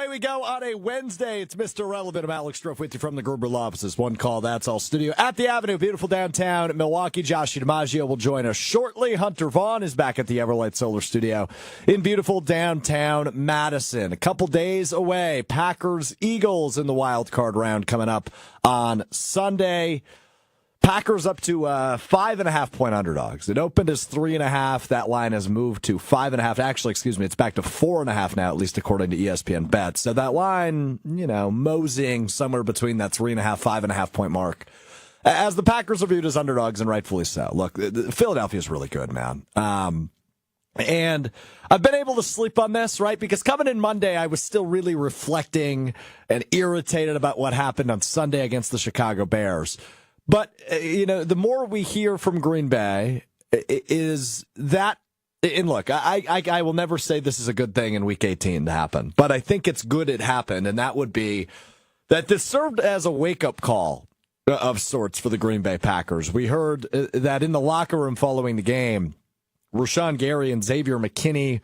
Away we go on a Wednesday. It's Mr. Relevant. I'm Alex Strouf with you from the Gruber Law Offices. One call, that's all studio at the Avenue. Beautiful downtown Milwaukee. Josh DiMaggio will join us shortly. Hunter Vaughn is back at the Everlight Solar Studio in beautiful downtown Madison. A couple days away. Packers, Eagles in the wild card round coming up on Sunday. Packers up to 5.5 point underdogs. It opened as 3.5. That line has moved to 5.5. Actually, it's back to 4.5 now, at least according to ESPN bets. So that line, moseying somewhere between that 3.5, 5.5 point mark. As the Packers are viewed as underdogs, and rightfully so. Look, Philadelphia is really good, man. And I've been able to sleep on this, right? Because coming in Monday, I was still really reflecting and irritated about what happened on Sunday against the Chicago Bears. But, the more we hear from Green Bay is that, and look, I will never say this is a good thing in Week 18 to happen, but I think it's good it happened, and that would be that this served as a wake-up call of sorts for the Green Bay Packers. We heard that in the locker room following the game, Rashawn Gary and Xavier McKinney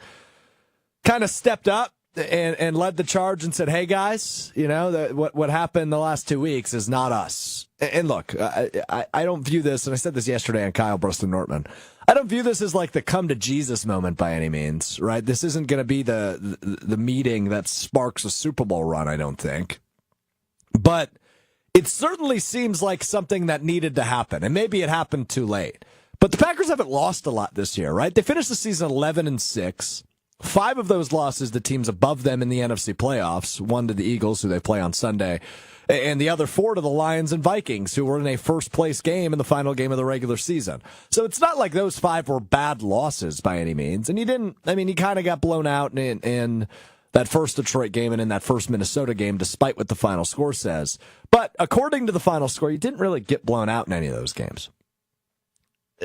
kind of stepped up and led the charge and said, hey, guys, what happened the last 2 weeks is not us. And look, I don't view this, and I said this yesterday on Kyle Bruston Nortman, I don't view this as like the come to Jesus moment by any means, right? This isn't going to be the meeting that sparks a Super Bowl run, I don't think. But it certainly seems like something that needed to happen, and maybe it happened too late. But the Packers haven't lost a lot this year, right? They finished the season 11-6. 5 of those losses to teams above them in the NFC playoffs, 1 to the Eagles, who they play on Sunday, and the other 4 to the Lions and Vikings, who were in a first-place game in the final game of the regular season. So it's not like those 5 were bad losses by any means. And he kind of got blown out in that first Detroit game and in that first Minnesota game, despite what the final score says. But according to the final score, he didn't really get blown out in any of those games.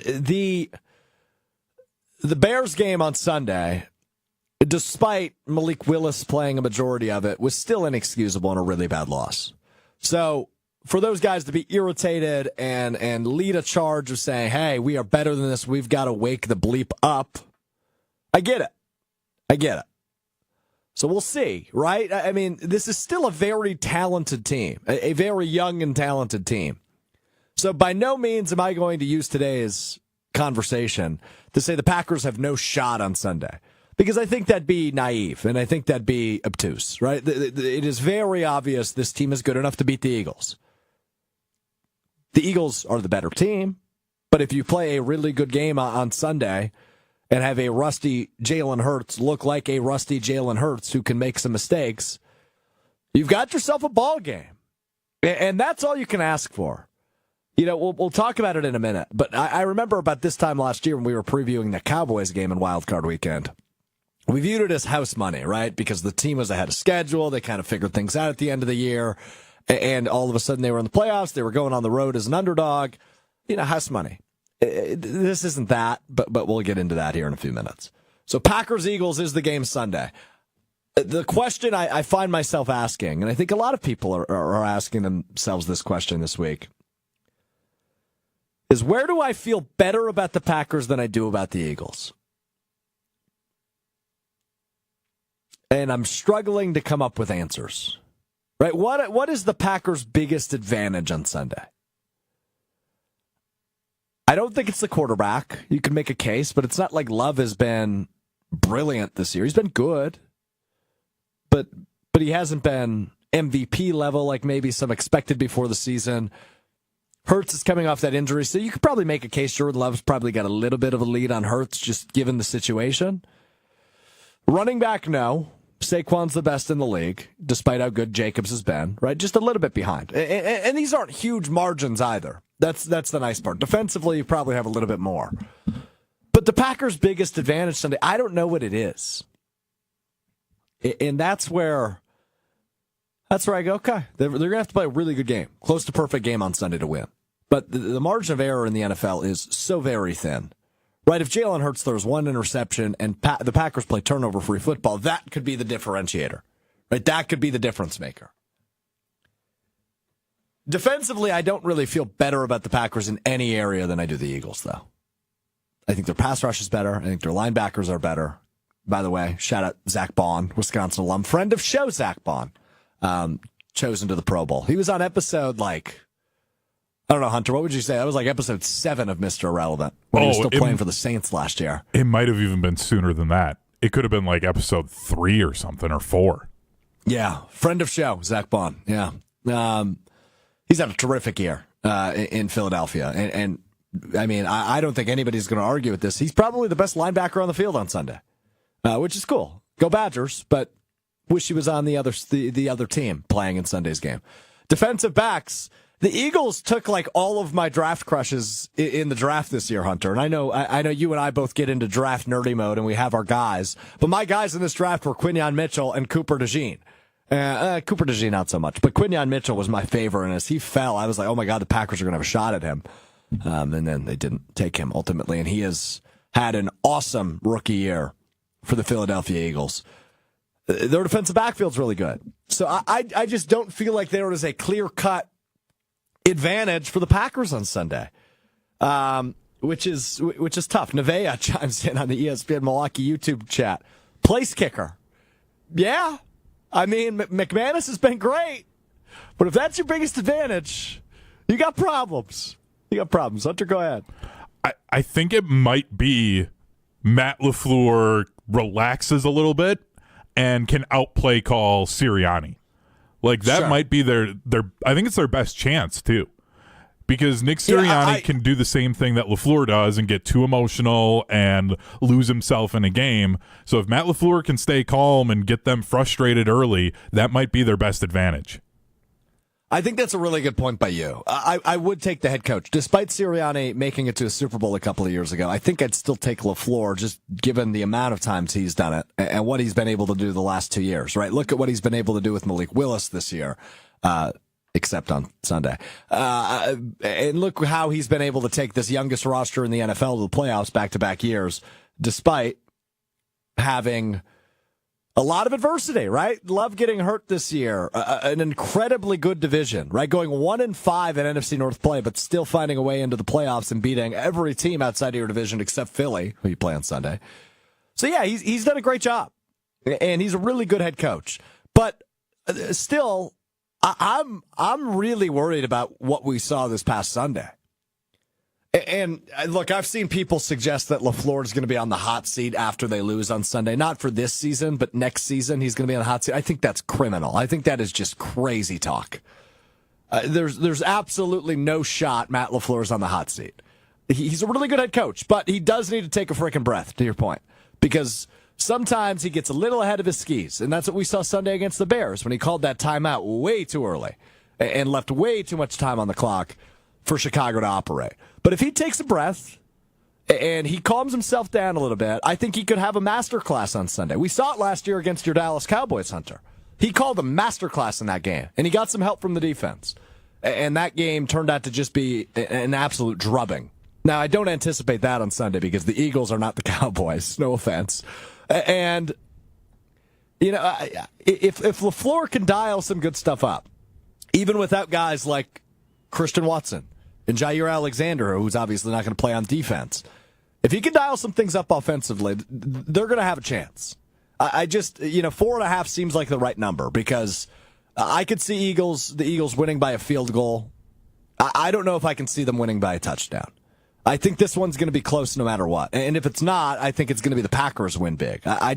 The Bears game on Sunday, despite Malik Willis playing a majority of it, was still inexcusable and a really bad loss. So for those guys to be irritated and lead a charge of saying, hey, we are better than this, we've got to wake the bleep up, I get it. So we'll see, right? I mean, this is still a very talented team, a very young and talented team. So by no means am I going to use today's conversation to say the Packers have no shot on Sunday. Because I think that'd be naive, and I think that'd be obtuse, right? It is very obvious this team is good enough to beat the Eagles. The Eagles are the better team, but if you play a really good game on Sunday and have a rusty Jalen Hurts look like a rusty Jalen Hurts who can make some mistakes, you've got yourself a ball game. And that's all you can ask for. We'll talk about it in a minute, but I remember about this time last year when we were previewing the Cowboys game in Wild Card Weekend. We viewed it as house money, right? Because the team was ahead of schedule. They kind of figured things out at the end of the year. And all of a sudden they were in the playoffs. They were going on the road as an underdog. House money. This isn't that, but we'll get into that here in a few minutes. So Packers-Eagles is the game Sunday. The question I find myself asking, and I think a lot of people are asking themselves this question this week, is where do I feel better about the Packers than I do about the Eagles? And I'm struggling to come up with answers. Right? What is the Packers' biggest advantage on Sunday? I don't think it's the quarterback. You can make a case, but it's not like Love has been brilliant this year. He's been good, but he hasn't been MVP level like maybe some expected before the season. Hurts is coming off that injury, so you could probably make a case Jordan Love's probably got a little bit of a lead on Hurts just given the situation. Running back, no. Saquon's the best in the league, despite how good Jacobs has been, right? Just a little bit behind. And these aren't huge margins either. That's the nice part. Defensively, you probably have a little bit more. But the Packers' biggest advantage Sunday, I don't know what it is. And that's where I go, okay, they're going to have to play a really good game, close to perfect game on Sunday to win. But the margin of error in the NFL is so very thin. Right, if Jalen Hurts throws one interception and the Packers play turnover-free football, that could be the differentiator. Right, that could be the difference maker. Defensively, I don't really feel better about the Packers in any area than I do the Eagles, though. I think their pass rush is better. I think their linebackers are better. by the way. Shout out Zach Bond, Wisconsin alum, friend of show Zach Bond, chosen to the Pro Bowl. He was on episode, I don't know, Hunter, what would you say? That was like episode 7 of Mr. Irrelevant when he was still playing for the Saints last year. It might have even been sooner than that. It could have been like episode 3 or something, or 4. Yeah, friend of show, Zach Bond. Yeah. He's had a terrific year in Philadelphia. And I mean, I don't think anybody's going to argue with this. He's probably the best linebacker on the field on Sunday, which is cool. Go Badgers, but wish he was on the other team playing in Sunday's game. Defensive backs. The Eagles took like all of my draft crushes in the draft this year, Hunter. And I know you and I both get into draft nerdy mode and we have our guys. But my guys in this draft were Quinyon Mitchell and Cooper DeJean. Cooper DeJean not so much, but Quinyon Mitchell was my favorite. And as he fell, I was like, oh my God, the Packers are going to have a shot at him. And then they didn't take him ultimately. And he has had an awesome rookie year for the Philadelphia Eagles. Their defensive backfield's really good. So I just don't feel like there is a clear-cut advantage for the Packers on Sunday, which is tough. Nevaeh chimes in on the ESPN Milwaukee YouTube chat. Place kicker. Yeah. I mean, McManus has been great, but if that's your biggest advantage, you got problems. Hunter, go ahead. I think it might be Matt LaFleur relaxes a little bit and can outplay call Sirianni. Like, that might be their I think it's their best chance, too. Because Nick Sirianni can do the same thing that LaFleur does and get too emotional and lose himself in a game. So if Matt LaFleur can stay calm and get them frustrated early, that might be their best advantage. I think that's a really good point by you. I would take the head coach. Despite Sirianni making it to a Super Bowl a couple of years ago, I think I'd still take LaFleur, just given the amount of times he's done it and what he's been able to do the last 2 years, right? Look at what he's been able to do with Malik Willis this year, except on Sunday. And look how he's been able to take this youngest roster in the NFL to the playoffs back-to-back years, despite having a lot of adversity, right? Love getting hurt this year. An incredibly good division, right? Going 1-5 in NFC North play, but still finding a way into the playoffs and beating every team outside of your division except Philly, who you play on Sunday. So yeah, he's done a great job, and he's a really good head coach. But still, I'm really worried about what we saw this past Sunday. And look, I've seen people suggest that LaFleur is going to be on the hot seat after they lose on Sunday. Not for this season, but next season he's going to be on the hot seat. I think that's criminal. I think that is just crazy talk. There's absolutely no shot Matt LaFleur's on the hot seat. He's a really good head coach, but he does need to take a freaking breath, to your point, because sometimes he gets a little ahead of his skis, and that's what we saw Sunday against the Bears when he called that timeout way too early and left way too much time on the clock for Chicago to operate. But if he takes a breath and he calms himself down a little bit, I think he could have a masterclass on Sunday. We saw it last year against your Dallas Cowboys, Hunter. He called a masterclass in that game, and he got some help from the defense. And that game turned out to just be an absolute drubbing. Now, I don't anticipate that on Sunday because the Eagles are not the Cowboys. No offense. And, you know, if LaFleur can dial some good stuff up, even without guys like Christian Watson and Jair Alexander, who's obviously not going to play on defense, if he can dial some things up offensively, they're going to have a chance. I just, 4.5 seems like the right number because I could see the Eagles winning by a field goal. I don't know if I can see them winning by a touchdown. I think this one's going to be close no matter what. And if it's not, I think it's going to be the Packers win big. I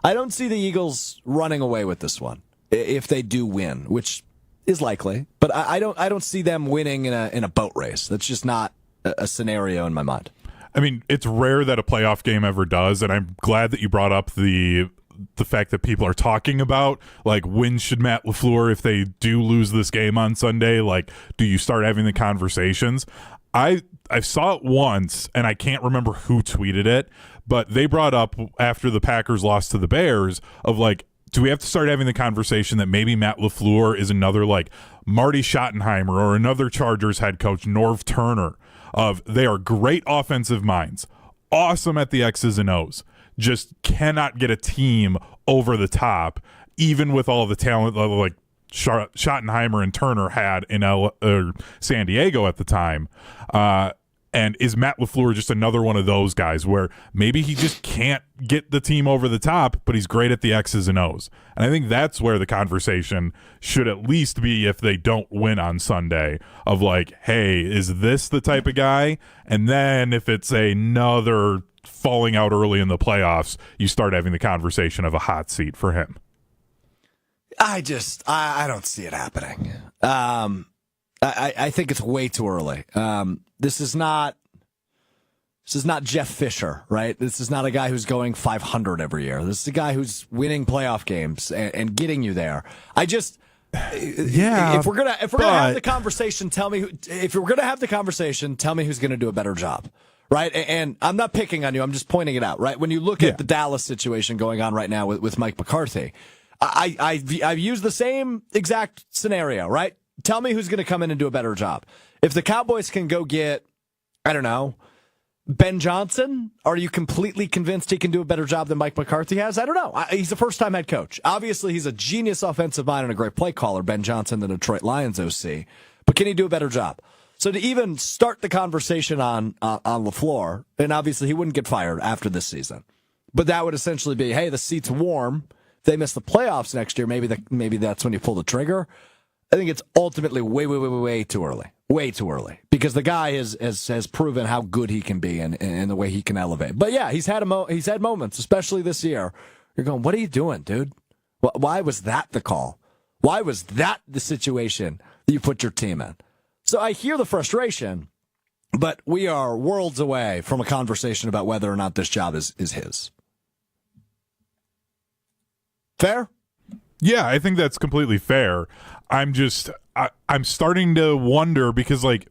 don't see the Eagles running away with this one if they do win, which is likely, but I don't see them winning in a boat race. That's just not a scenario in my mind. I mean, it's rare that a playoff game ever does, and I'm glad that you brought up the fact that people are talking about, like, when should Matt LaFleur, if they do lose this game on Sunday, like, do you start having the conversations? I saw it once, and I can't remember who tweeted it, but they brought up after the Packers lost to the Bears of, like, do we have to start having the conversation that maybe Matt LaFleur is another, like, Marty Schottenheimer or another Chargers head coach, Norv Turner, of they are great offensive minds, awesome at the X's and O's, just cannot get a team over the top, even with all the talent like Schottenheimer and Turner had in San Diego at the time. And is Matt LaFleur just another one of those guys where maybe he just can't get the team over the top, but he's great at the X's and O's? And I think that's where the conversation should at least be if they don't win on Sunday of like, hey, is this the type of guy? And then if it's another falling out early in the playoffs, you start having the conversation of a hot seat for him. I don't see it happening. I think it's way too early. This is not Jeff Fisher, right? This is not a guy who's going 500 every year. This is a guy who's winning playoff games and getting you there. If we're gonna have the conversation, tell me. If we're gonna have the conversation, tell me who's gonna do a better job, right? And I'm not picking on you. I'm just pointing it out, right? When you look at the Dallas situation going on right now with Mike McCarthy, I've used the same exact scenario, right? Tell me who's going to come in and do a better job. If the Cowboys can go get, I don't know, Ben Johnson, are you completely convinced he can do a better job than Mike McCarthy has? I don't know. He's a first-time head coach. Obviously, he's a genius offensive mind and a great play caller, Ben Johnson, the Detroit Lions OC. But can he do a better job? So to even start the conversation on LaFleur, and obviously he wouldn't get fired after this season, but that would essentially be, hey, the seat's warm. If they miss the playoffs next year, maybe that's when you pull the trigger. I think it's ultimately way too early. Way too early. Because the guy has proven how good he can be and the way he can elevate. But yeah, he's had moments, especially this year. You're going, what are you doing, dude? Why was that the call? Why was that the situation that you put your team in? So I hear the frustration, but we are worlds away from a conversation about whether or not this job is his. Fair? Yeah, I think that's completely fair. I'm starting to wonder because, like,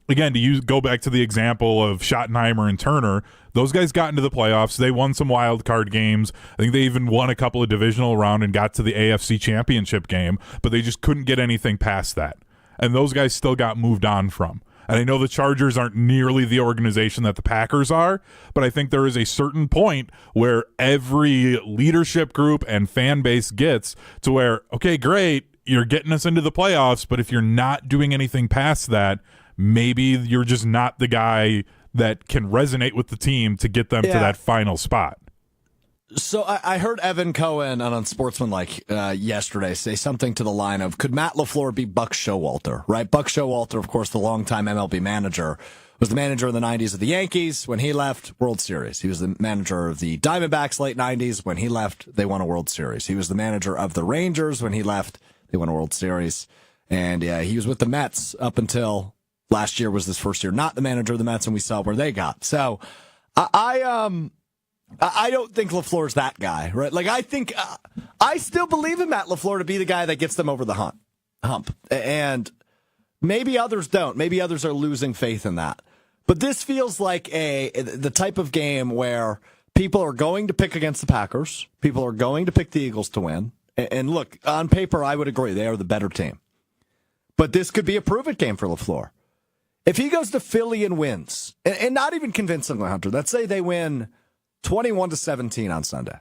again, go back to the example of Schottenheimer and Turner, those guys got into the playoffs. They won some wild card games. I think they even won a couple of divisional round and got to the AFC championship game, but they just couldn't get anything past that. And those guys still got moved on from. And I know the Chargers aren't nearly the organization that the Packers are, but I think there is a certain point where every leadership group and fan base gets to where, okay, great, you're getting us into the playoffs, but if you're not doing anything past that, maybe you're just not the guy that can resonate with the team to get them to that final spot. So I heard Evan Cohen on Unsportsmanlike yesterday say something to the line of, could Matt LaFleur be Buck Showalter, right? Buck Showalter, of course, the longtime MLB manager, was the manager in the 90s of the Yankees. When he left, World Series. He was the manager of the Diamondbacks late 90s. When he left, they won a World Series. He was the manager of the Rangers. When he left, they won a World Series. And he was with the Mets up until last year was his first year, not the manager of the Mets, and we saw where they got. So I don't think LaFleur's that guy, right? Like, I think I still believe in Matt LaFleur to be the guy that gets them over the hump. And maybe others don't. Maybe others are losing faith in that. But this feels like the type of game where people are going to pick against the Packers. People are going to pick the Eagles to win. And look, on paper, I would agree. They are the better team. But this could be a prove-it game for LaFleur. If he goes to Philly and wins, and not even convincingly, Hunter, let's say they win 21-17 on Sunday.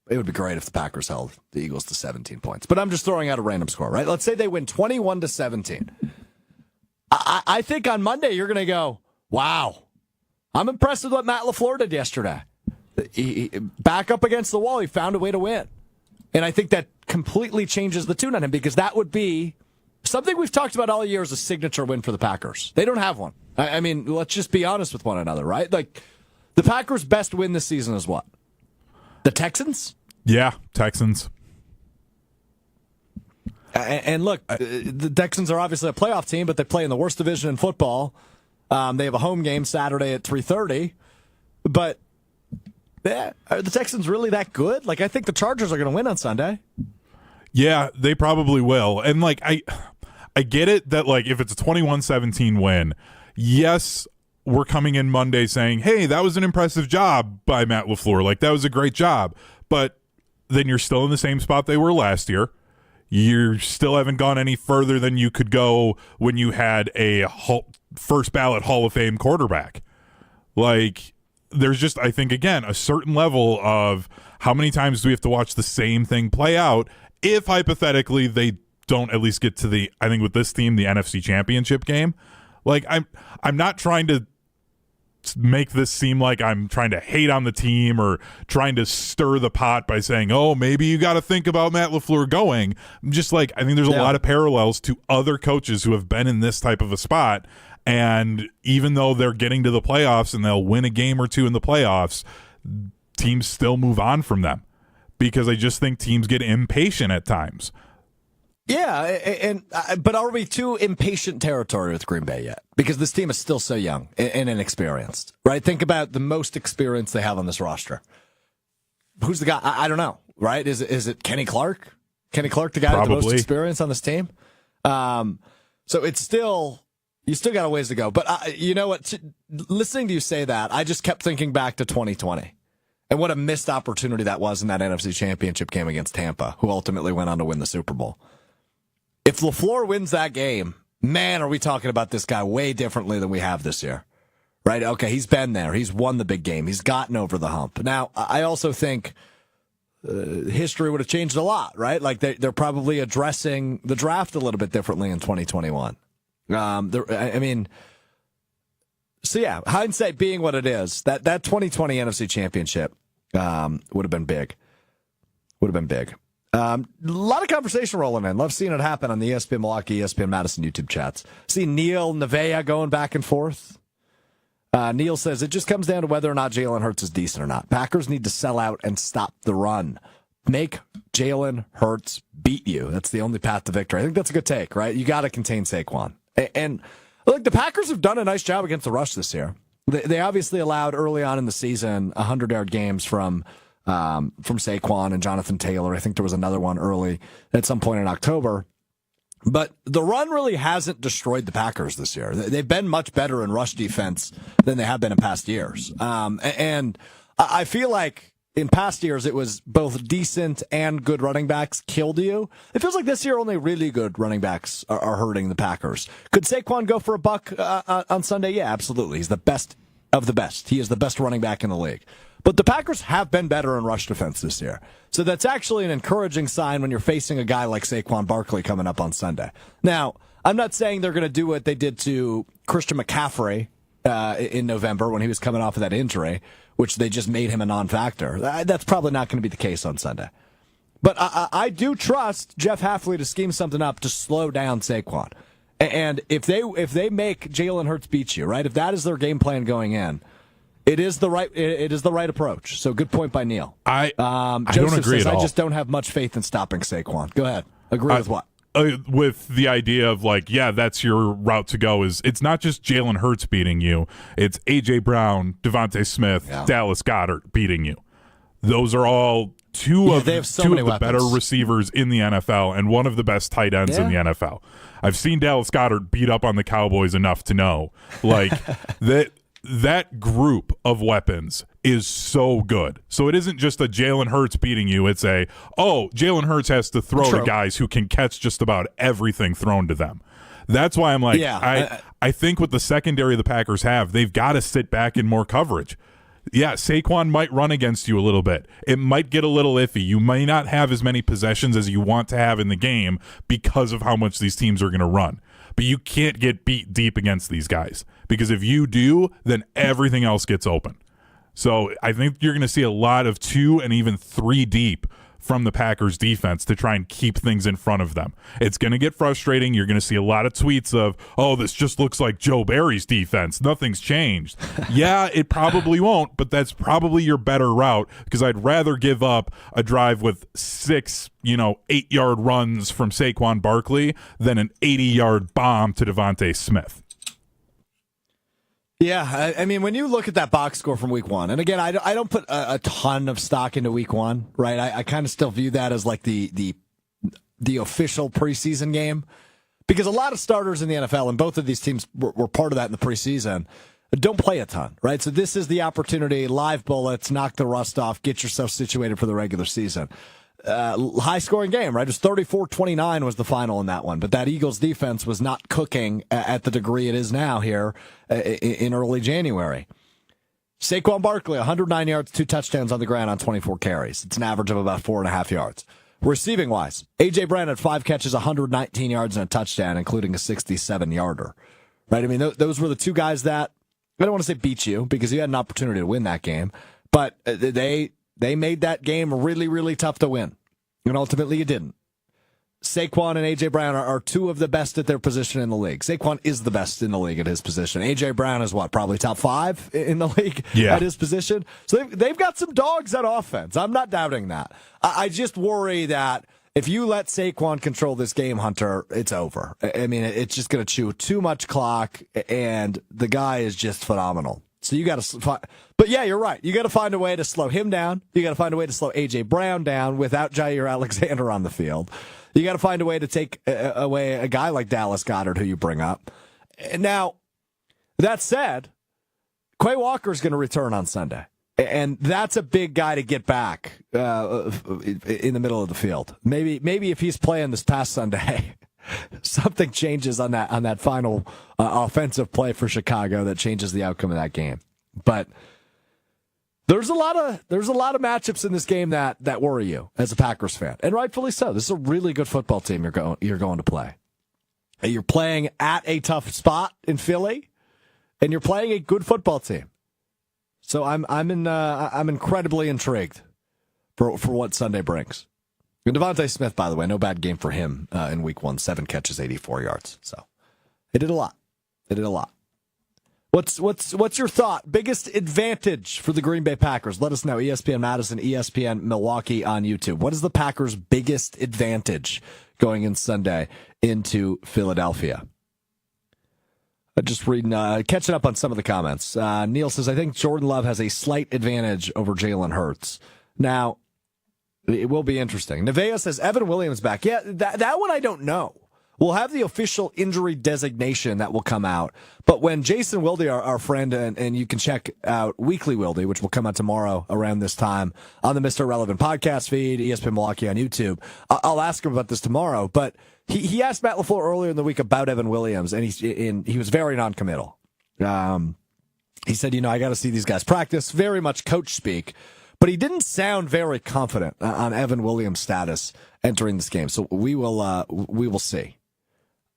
It would be great if the Packers held the Eagles to 17 points. But I'm just throwing out a random score, right? Let's say they win 21-17. I think on Monday you're going to go, wow, I'm impressed with what Matt LaFleur did yesterday. He back up against the wall, he found a way to win. And I think that completely changes the tune on him because that would be something we've talked about all year as a signature win for the Packers. They don't have one. I mean, let's just be honest with one another, right? Like, the Packers' best win this season is what? The Texans? Yeah, Texans. And look, the Texans are obviously a playoff team, but they play in the worst division in football. They have a home game Saturday at 3:30. But are the Texans really that good? Like, I think the Chargers are going to win on Sunday. Yeah, they probably will. And, like, I get it that, like, if it's a 21-17 win, yes, we're coming in Monday saying, hey, that was an impressive job by Matt LaFleur. Like, that was a great job. But then you're still in the same spot they were last year. You still haven't gone any further than you could go when you had a first ballot Hall of Fame quarterback. Like, there's just, I think, again, a certain level of how many times do we have to watch the same thing play out if hypothetically they don't at least get to the, I think with this team, the NFC Championship game. Like I'm not trying to make this seem like I'm trying to hate on the team or trying to stir the pot by saying, oh, maybe you got to think about Matt LaFleur going. I'm just like, I think there's a lot of parallels to other coaches who have been in this type of a spot. And even though they're getting to the playoffs and they'll win a game or two in the playoffs, teams still move on from them because I just think teams get impatient at times. Yeah, but are we too impatient territory with Green Bay yet? Because this team is still so young and inexperienced, right? Think about the most experience they have on this roster. Who's the guy? I don't know, right? Is it Kenny Clark? Kenny Clark, the guy with the most experience on this team? So it's still, you still got a ways to go. But you know what? Listening to you say that, I just kept thinking back to 2020 and what a missed opportunity that was in that NFC Championship game against Tampa, who ultimately went on to win the Super Bowl. If LaFleur wins that game, man, are we talking about this guy way differently than we have this year, right? Okay, he's been there. He's won the big game. He's gotten over the hump. Now, I also think history would have changed a lot, right? Like they're probably addressing the draft a little bit differently in 2021. So yeah, hindsight being what it is, that 2020 NFC Championship would have been big. Would have been big. A lot of conversation rolling in. Love seeing it happen on the ESPN Milwaukee, ESPN Madison YouTube chats. See Neil, Nevaeh going back and forth. Neil says, it just comes down to whether or not Jalen Hurts is decent or not. Packers need to sell out and stop the run. Make Jalen Hurts beat you. That's the only path to victory. I think that's a good take, right? You got to contain Saquon. And look, the Packers have done a nice job against the rush this year. They obviously allowed early on in the season 100-yard games from Saquon and Jonathan Taylor. I think there was another one early at some point in October. But the run really hasn't destroyed the Packers this year. They've been much better in rush defense than they have been in past years. And I feel like in past years it was both decent and good running backs killed you. It feels like this year only really good running backs are hurting the Packers. Could Saquon go for a buck on Sunday? Yeah, absolutely. He's the best of the best. He is the best running back in the league. But the Packers have been better in rush defense this year. So that's actually an encouraging sign when you're facing a guy like Saquon Barkley coming up on Sunday. Now, I'm not saying they're going to do what they did to Christian McCaffrey in November when he was coming off of that injury, which they just made him a non-factor. That's probably not going to be the case on Sunday. But I do trust Jeff Hafley to scheme something up to slow down Saquon. And if they make Jalen Hurts beat you, right? If that is their game plan going in, it is the right approach. So good point by Neil. I Joseph don't agree says, at all. I just don't have much faith in stopping Saquon. Go ahead. Agree with what? With the idea of like, yeah, that's your route to go. Is it's not just Jalen Hurts beating you. It's A.J. Brown, Devontae Smith, Dallas Goedert beating you. Those are all two of the better receivers in the NFL and one of the best tight ends in the NFL. I've seen Dallas Goedert beat up on the Cowboys enough to know like that group of weapons is so good. So it isn't just a Jalen Hurts beating you. It's Jalen Hurts has to throw to guys who can catch just about everything thrown to them. That's why I'm like, I think with the secondary the Packers have, they've got to sit back in more coverage. Yeah, Saquon might run against you a little bit. It might get a little iffy. You may not have as many possessions as you want to have in the game because of how much these teams are going to run. But you can't get beat deep against these guys because if you do, then everything else gets open. So I think you're going to see a lot of 2 and even 3 deep from the Packers defense to try and keep things in front of them. It's going to get frustrating. You're going to see a lot of tweets of, this just looks like Joe Barry's defense. Nothing's changed. Yeah, it probably won't, but that's probably your better route because I'd rather give up a drive with 6, 8-yard runs from Saquon Barkley than an 80-yard bomb to Devontae Smith. Yeah, I mean, when you look at that box score from week 1, and again, I don't put a ton of stock into week 1, right? I kind of still view that as like the official preseason game because a lot of starters in the NFL, and both of these teams were part of that in the preseason, don't play a ton, right? So this is the opportunity, live bullets, knock the rust off, get yourself situated for the regular season. High-scoring game, right? It was 34-29 was the final in that one. But that Eagles defense was not cooking at the degree it is now here in early January. Saquon Barkley, 109 yards, 2 touchdowns on the ground on 24 carries. It's an average of about 4.5 yards. Receiving-wise, A.J. Brown had 5 catches, 119 yards, and a touchdown, including a 67-yarder. right? I mean, those were the two guys that, I don't want to say beat you because you had an opportunity to win that game, but they made that game really, really tough to win. And ultimately you didn't. Saquon and A.J. Brown are two of the best at their position in the league. Saquon is the best in the league at his position. A.J. Brown is what, probably top 5 in the league at his position? So they've got some dogs at offense. I'm not doubting that. I just worry that if you let Saquon control this game, Hunter, it's over. I mean, it's just going to chew too much clock, and the guy is just phenomenal. So you got to, but yeah, you're right. You got to find a way to slow him down. You got to find a way to slow A.J. Brown down without Jair Alexander on the field. You got to find a way to take away a guy like Dallas Goedert, who you bring up. Now, that said, Quay Walker's going to return on Sunday, and that's a big guy to get back in the middle of the field. Maybe if he's playing this past Sunday, something changes on that final offensive play for Chicago that changes the outcome of that game. But there's a lot of matchups in this game that worry you as a Packers fan, and rightfully so. This is a really good football team you're going to play. You're playing at a tough spot in Philly, and you're playing a good football team. So I'm incredibly intrigued for what Sunday brings. And Devontae Smith, by the way, no bad game for him in Week 1. 7 catches, 84 yards. So they did a lot. What's your thought? Biggest advantage for the Green Bay Packers? Let us know. ESPN Madison, ESPN Milwaukee on YouTube. What is the Packers' biggest advantage going in Sunday into Philadelphia? Just reading, catching up on some of the comments. Neil says, I think Jordan Love has a slight advantage over Jalen Hurts. Now, it will be interesting. Nevaeh says, Evan Williams back. Yeah, that one I don't know. We'll have the official injury designation that will come out. But when Jason Wilde, our friend, and you can check out Weekly Wilde, which will come out tomorrow around this time on the Mr. Relevant podcast feed, ESPN Milwaukee on YouTube, I'll ask him about this tomorrow. But he asked Matt LaFleur earlier in the week about Evan Williams, and he was very noncommittal. He said, I got to see these guys practice, very much coach speak. But he didn't sound very confident on Evan Williams' status entering this game. So we will see.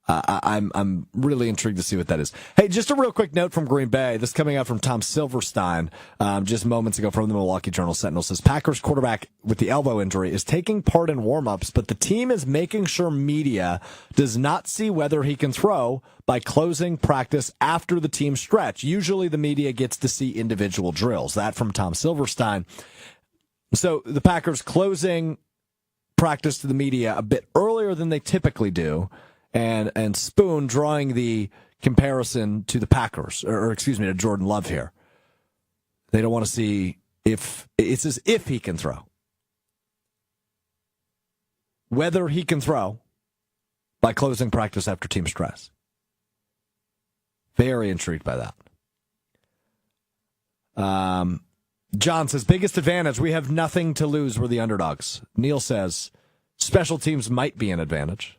I'm really intrigued to see what that is. Hey, just a real quick note from Green Bay. This coming out from Tom Silverstein just moments ago from the Milwaukee Journal-Sentinel says Packers quarterback with the elbow injury is taking part in warm-ups, but the team is making sure media does not see whether he can throw by closing practice after the team stretch. Usually the media gets to see individual drills. That from Tom Silverstein. So the Packers closing practice to the media a bit earlier than they typically do. And Spoon drawing the comparison to the Packers, or excuse me, to Jordan Love here. They don't want to see if he can throw. Whether he can throw by closing practice after team stress. Very intrigued by that. John says, biggest advantage, we have nothing to lose, we're the underdogs. Neil says, special teams might be an advantage.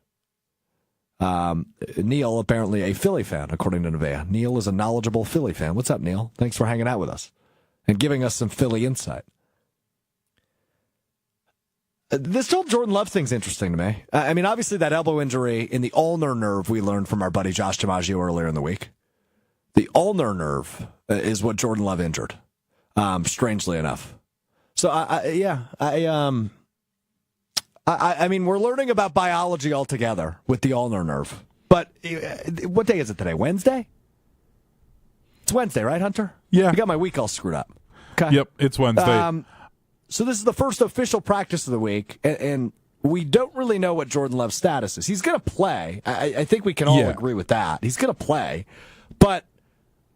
Neil, apparently a Philly fan, according to Nevaeh. Neil is a knowledgeable Philly fan. What's up, Neil? Thanks for hanging out with us and giving us some Philly insight. This whole Jordan Love thing's interesting to me. I mean, obviously that elbow injury in the ulnar nerve we learned from our buddy Josh DiMaggio earlier in the week. The ulnar nerve is what Jordan Love injured, strangely enough. So, I mean, we're learning about biology altogether with the ulnar nerve. But what day is it today? Wednesday? It's Wednesday, right, Hunter? Yeah. I got my week all screwed up. Okay. Yep, it's Wednesday. So this is the first official practice of the week, and we don't really know what Jordan Love's status is. He's going to play. I think we can all agree with that. He's going to play. But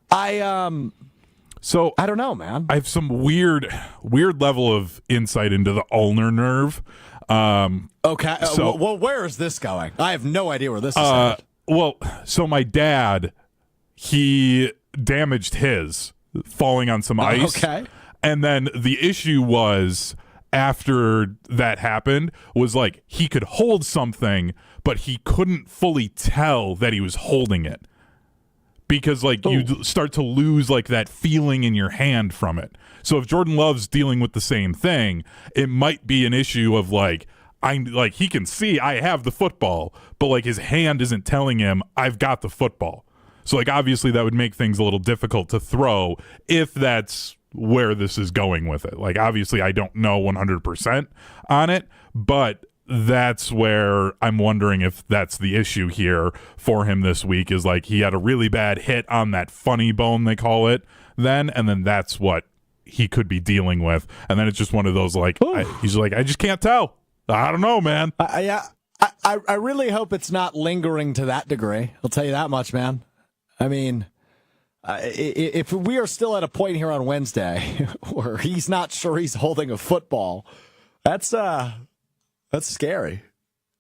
so I don't know, man. I have some weird level of insight into the ulnar nerve. Okay. Well, where is this going? I have no idea where this is headed. Well, so my dad, he damaged his falling on some ice. Okay. And then the issue was after that happened was like he could hold something, but he couldn't fully tell that he was holding it. Because like you start to lose like that feeling in your hand from it. So if Jordan Love's dealing with the same thing, it might be an issue of like he can see I have the football, but like his hand isn't telling him I've got the football. So, like, obviously that would make things a little difficult to throw if that's where this is going with it. Like, obviously I don't know 100% on it, but that's where I'm wondering if that's the issue here for him this week, is like he had a really bad hit on that funny bone, they call it, and then that's what he could be dealing with. And then it's just one of those, like, he's like, I just can't tell. I don't know, man. I really hope it's not lingering to that degree. I'll tell you that much, man. I mean, if we are still at a point here on Wednesday where he's not sure he's holding a football, that's scary.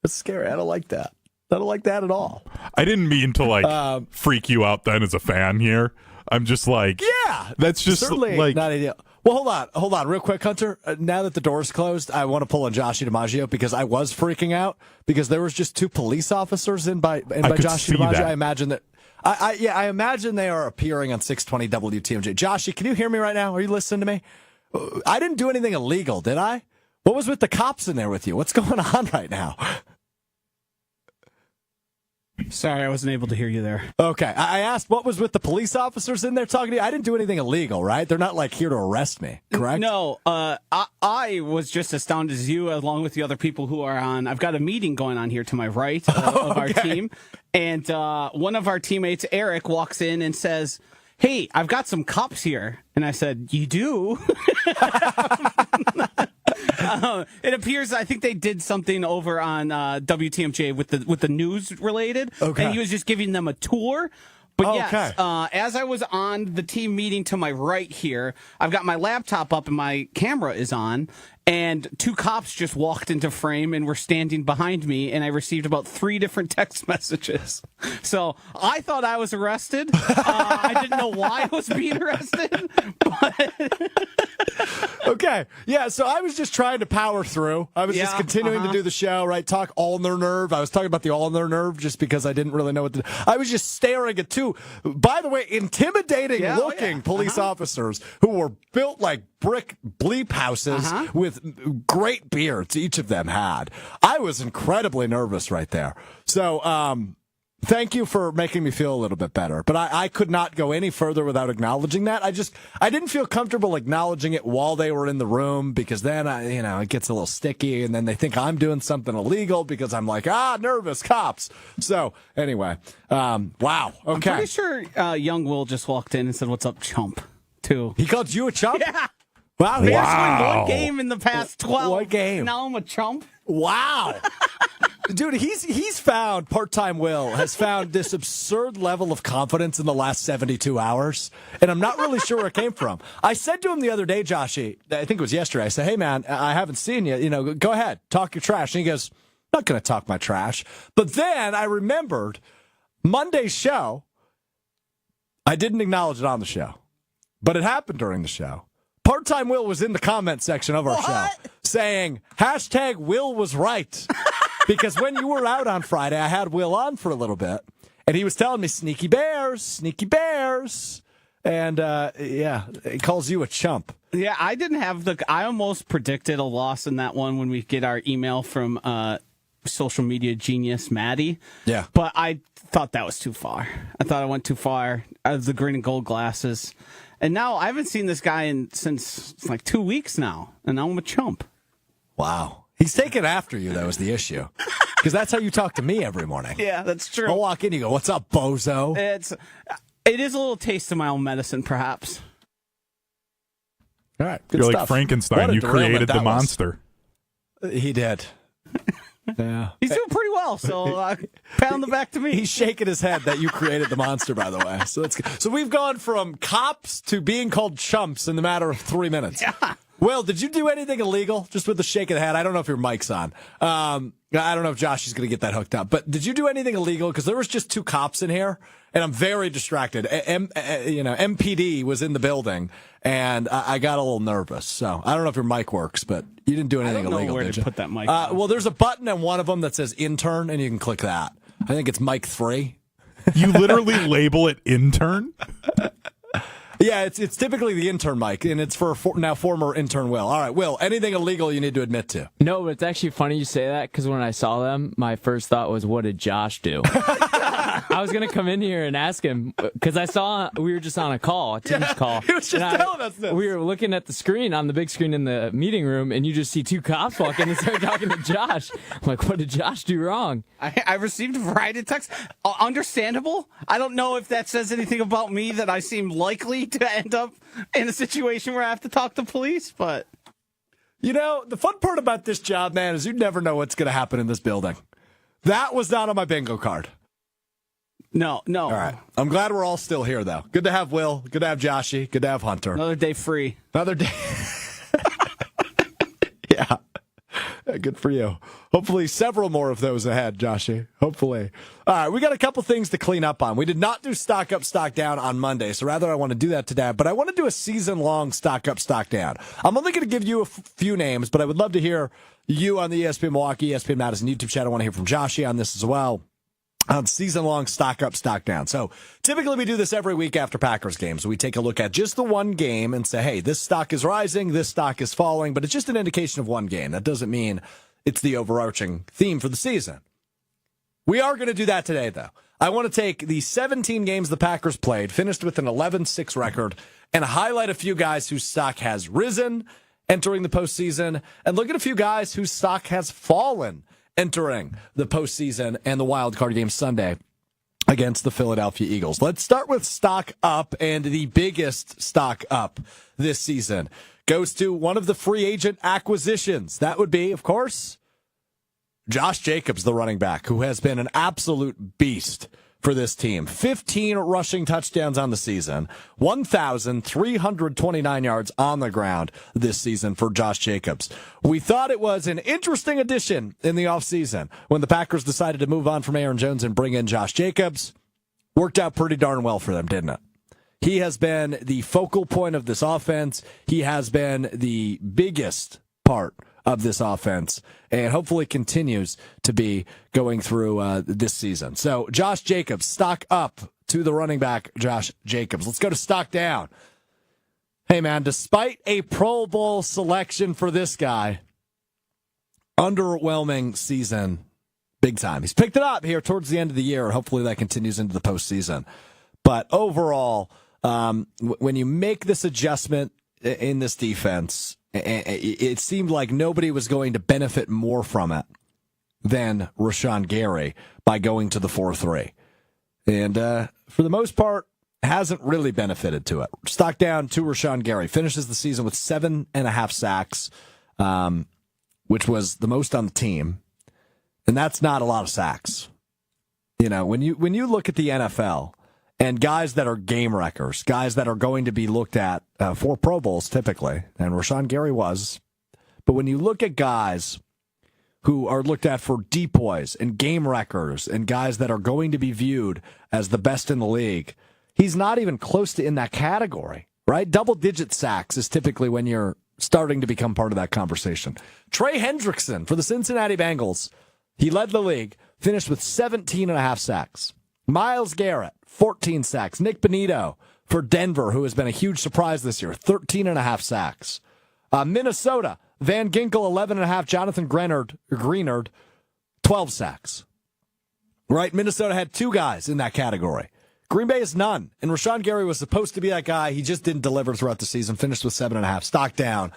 That's scary. I don't like that. I don't like that at all. I didn't mean to freak you out then as a fan here. I'm just like, yeah, that's just certainly like not ideal. Well, hold on, real quick, Hunter. Now that the door's closed, I want to pull on Josh DiMaggio because I was freaking out because there was just 2 police officers in by Josh DiMaggio. That. I imagine that. I imagine they are appearing on 620 WTMJ. Joshy, can you hear me right now? Are you listening to me? I didn't do anything illegal, did I? What was with the cops in there with you? What's going on right now? Sorry, I wasn't able to hear you there. Okay, I asked what was with the police officers in there talking to you. I didn't do anything illegal, right? They're not like here to arrest me, correct? No, I was just astounded as you, along with the other people who are on. I've got a meeting going on here to my right of our team, and one of our teammates, Eric, walks in and says, "Hey, I've got some cops here," and I said, "You do?" It appears I think they did something over on WTMJ with the news related, and he was just giving them a tour. But yes, as I was on the team meeting to my right here, I've got my laptop up and my camera is on, and 2 cops just walked into frame and were standing behind me, and I received about 3 different text messages. So I thought I was arrested. I didn't know why I was being arrested, but... Okay. Yeah, so I was just trying to power through. I was just continuing to do the show, right? Talk all their nerve. I was talking about the all their nerve just because I didn't really know what to do. I was just staring at 2, by the way, intimidating looking police officers who were built like brick bleep houses with great beards each of them had. I was incredibly nervous right there. So, thank you for making me feel a little bit better. But I could not go any further without acknowledging that. I didn't feel comfortable acknowledging it while they were in the room because then it gets a little sticky and then they think I'm doing something illegal because I'm like, nervous cops. So anyway, wow. Okay. I'm pretty sure young Will just walked in and said, "What's up, chump?" too. He called you a chump? Yeah. Wow. Basically one game in the past 12. What game? Now I'm a chump. Wow. Dude, he's found, part-time Will has found this absurd level of confidence in the last 72 hours, and I'm not really sure where it came from. I said to him the other day, Joshy, I think it was yesterday, I said, "Hey, man, I haven't seen you. Go ahead, talk your trash." And he goes, "I'm not going to talk my trash." But then I remembered Monday's show. I didn't acknowledge it on the show, but it happened during the show. Part-time Will was in the comment section of our show saying, #Will was right. Because when you were out on Friday, I had Will on for a little bit, and he was telling me sneaky bears, and he calls you a chump. Yeah, I didn't have I almost predicted a loss in that one when we get our email from social media genius Maddie. Yeah. But I thought that was too far. I thought I went too far out of the green and gold glasses. And now I haven't seen this guy since like 2 weeks now, and now I'm a chump. Wow. He's taking after you, though, is the issue. Because that's how you talk to me every morning. Yeah, that's true. I'll walk in, you go, "What's up, bozo?" It is a little taste of my own medicine, perhaps. All right, good You're stuff. like Frankenstein. You created the monster. He did. Yeah. He's doing pretty well, so pound the back to me. He's shaking his head that you created the monster, by the way. So that's good. So we've gone from cops to being called chumps in the matter of 3 minutes. Yeah. Will, did you do anything illegal? Just with the shake of the head. I don't know if your mic's on. I don't know if Josh is going to get that hooked up. But did you do anything illegal? Because there was just 2 cops in here, and I'm very distracted. MPD was in the building, and I got a little nervous. So I don't know if your mic works, but you didn't do anything illegal, where did to you? put that mic on. Well, there's a button on one of them that says intern, and you can click that. I think it's mic 3. You literally label it intern? Yeah, it's typically the intern mic, and it's for now former intern Will. All right, Will, anything illegal you need to admit to? No, but it's actually funny you say that because when I saw them, my first thought was, what did Josh do? I I was going to come in here and ask him because I saw we were just on a call, a Teams call. He was just telling us this. We were looking at the screen on the big screen in the meeting room, and you just see two cops walk in and start talking to Josh. I'm like, what did Josh do wrong? I received a variety of texts. Understandable. I don't know if that says anything about me that I seem likely to end up in a situation where I have to talk to police, but... You know, the fun part about this job, man, is you never know what's going to happen in this building. That was not on my bingo card. No. All right. I'm glad we're all still here, though. Good to have Will. Good to have Joshy. Good to have Hunter. Another day free. Another day. Yeah. Good for you. Hopefully several more of those ahead, Joshy. Hopefully. All right, we got a couple things to clean up on. We did not do stock up, stock down on Monday, so rather I want to do that today. But I want to do a season-long stock up, stock down. I'm only going to give you a few names, but I would love to hear you on the ESPN Milwaukee, ESPN Madison YouTube chat. I want to hear from Joshy on this as well. On season-long stock up, stock down. So typically we do this every week after Packers games. We take a look at just the one game and say, hey, this stock is rising, this stock is falling, but it's just an indication of one game. That doesn't mean it's the overarching theme for the season. We are going to do that today, though. I want to take the 17 games the Packers played, finished with an 11-6 record, and highlight a few guys whose stock has risen entering the postseason, and look at a few guys whose stock has fallen entering the postseason and the wild card game Sunday against the Philadelphia Eagles. Let's start with stock up, and the biggest stock up this season goes to one of the free agent acquisitions. That would be, of course, Josh Jacobs, the running back, who has been an absolute beast for this team. 15 rushing touchdowns on the season, 1,329 yards on the ground this season for Josh Jacobs. We thought it was an interesting addition in the offseason when the Packers decided to move on from Aaron Jones and bring in Josh Jacobs. Worked out pretty darn well for them, didn't it? He has been the focal point of this offense. He has been the biggest part of this offense, and hopefully continues to be going through this season. So Josh Jacobs, stock up to the running back, Josh Jacobs. Let's go to stock down. Hey, man, despite a Pro Bowl selection for this guy, underwhelming season, big time. He's picked it up here towards the end of the year. Hopefully that continues into the postseason. But overall, when you make this adjustment in this defense, it seemed like nobody was going to benefit more from it than Rashawn Gary by going to the 4-3. And for the most part, hasn't really benefited to it. Stock down to Rashawn Gary. Finishes the season with 7.5 sacks, which was the most on the team. And that's not a lot of sacks. You know, when you look at the NFL, and guys that are game wreckers, guys that are going to be looked at for Pro Bowls typically, and Rashawn Gary was. But when you look at guys who are looked at for depoys and game wreckers and guys that are going to be viewed as the best in the league, he's not even close to in that category, right? Double-digit sacks is typically when you're starting to become part of that conversation. Trey Hendrickson for the Cincinnati Bengals, he led the league, finished with 17.5 sacks. Myles Garrett, 14 sacks. Nick Bonito for Denver, who has been a huge surprise this year, 13.5 sacks. Minnesota, Van Ginkel, 11.5. Jonathan Greenard, 12 sacks. Right? Minnesota had two guys in that category. Green Bay is none. And Rashawn Gary was supposed to be that guy. He just didn't deliver throughout the season, finished with 7.5. Stock down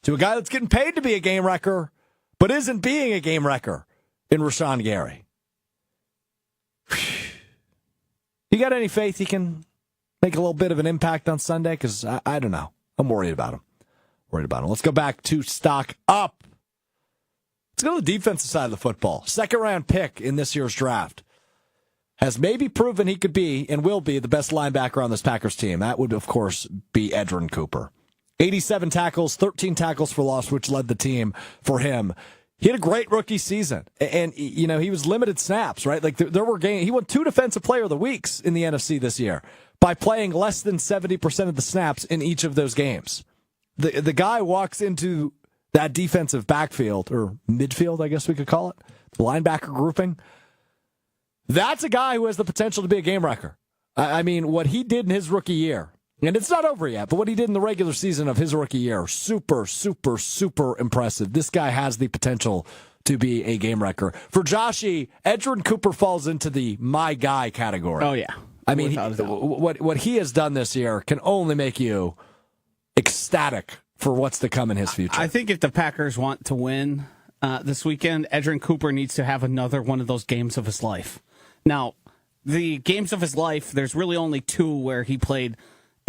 to a guy that's getting paid to be a game wrecker, but isn't being a game wrecker in Rashawn Gary. You got any faith he can make a little bit of an impact on Sunday? Because I don't know. I'm worried about him. Let's go back to stock up. Let's go to the defensive side of the football. Second-round pick in this year's draft. Has maybe proven he could be and will be the best linebacker on this Packers team. That would, of course, be Edgerrin Cooper. 87 tackles, 13 tackles for loss, which led the team for him. He had a great rookie season, and you know he was limited snaps, right? Like there were games. He won 2 Defensive Player of the Weeks in the NFC this year by playing less than 70% of the snaps in each of those games. The guy walks into that defensive backfield or midfield, I guess we could call it, the linebacker grouping. That's a guy who has the potential to be a game wrecker. I mean, what he did in his rookie year. And it's not over yet, but what he did in the regular season of his rookie year, super, super, super impressive. This guy has the potential to be a game wrecker. For Joshy, Edgerrin Cooper falls into the my guy category. Oh, yeah. I mean, what he has done this year can only make you ecstatic for what's to come in his future. I think if the Packers want to win this weekend, Edgerrin Cooper needs to have another one of those games of his life. Now, the games of his life, there's really only 2 where he played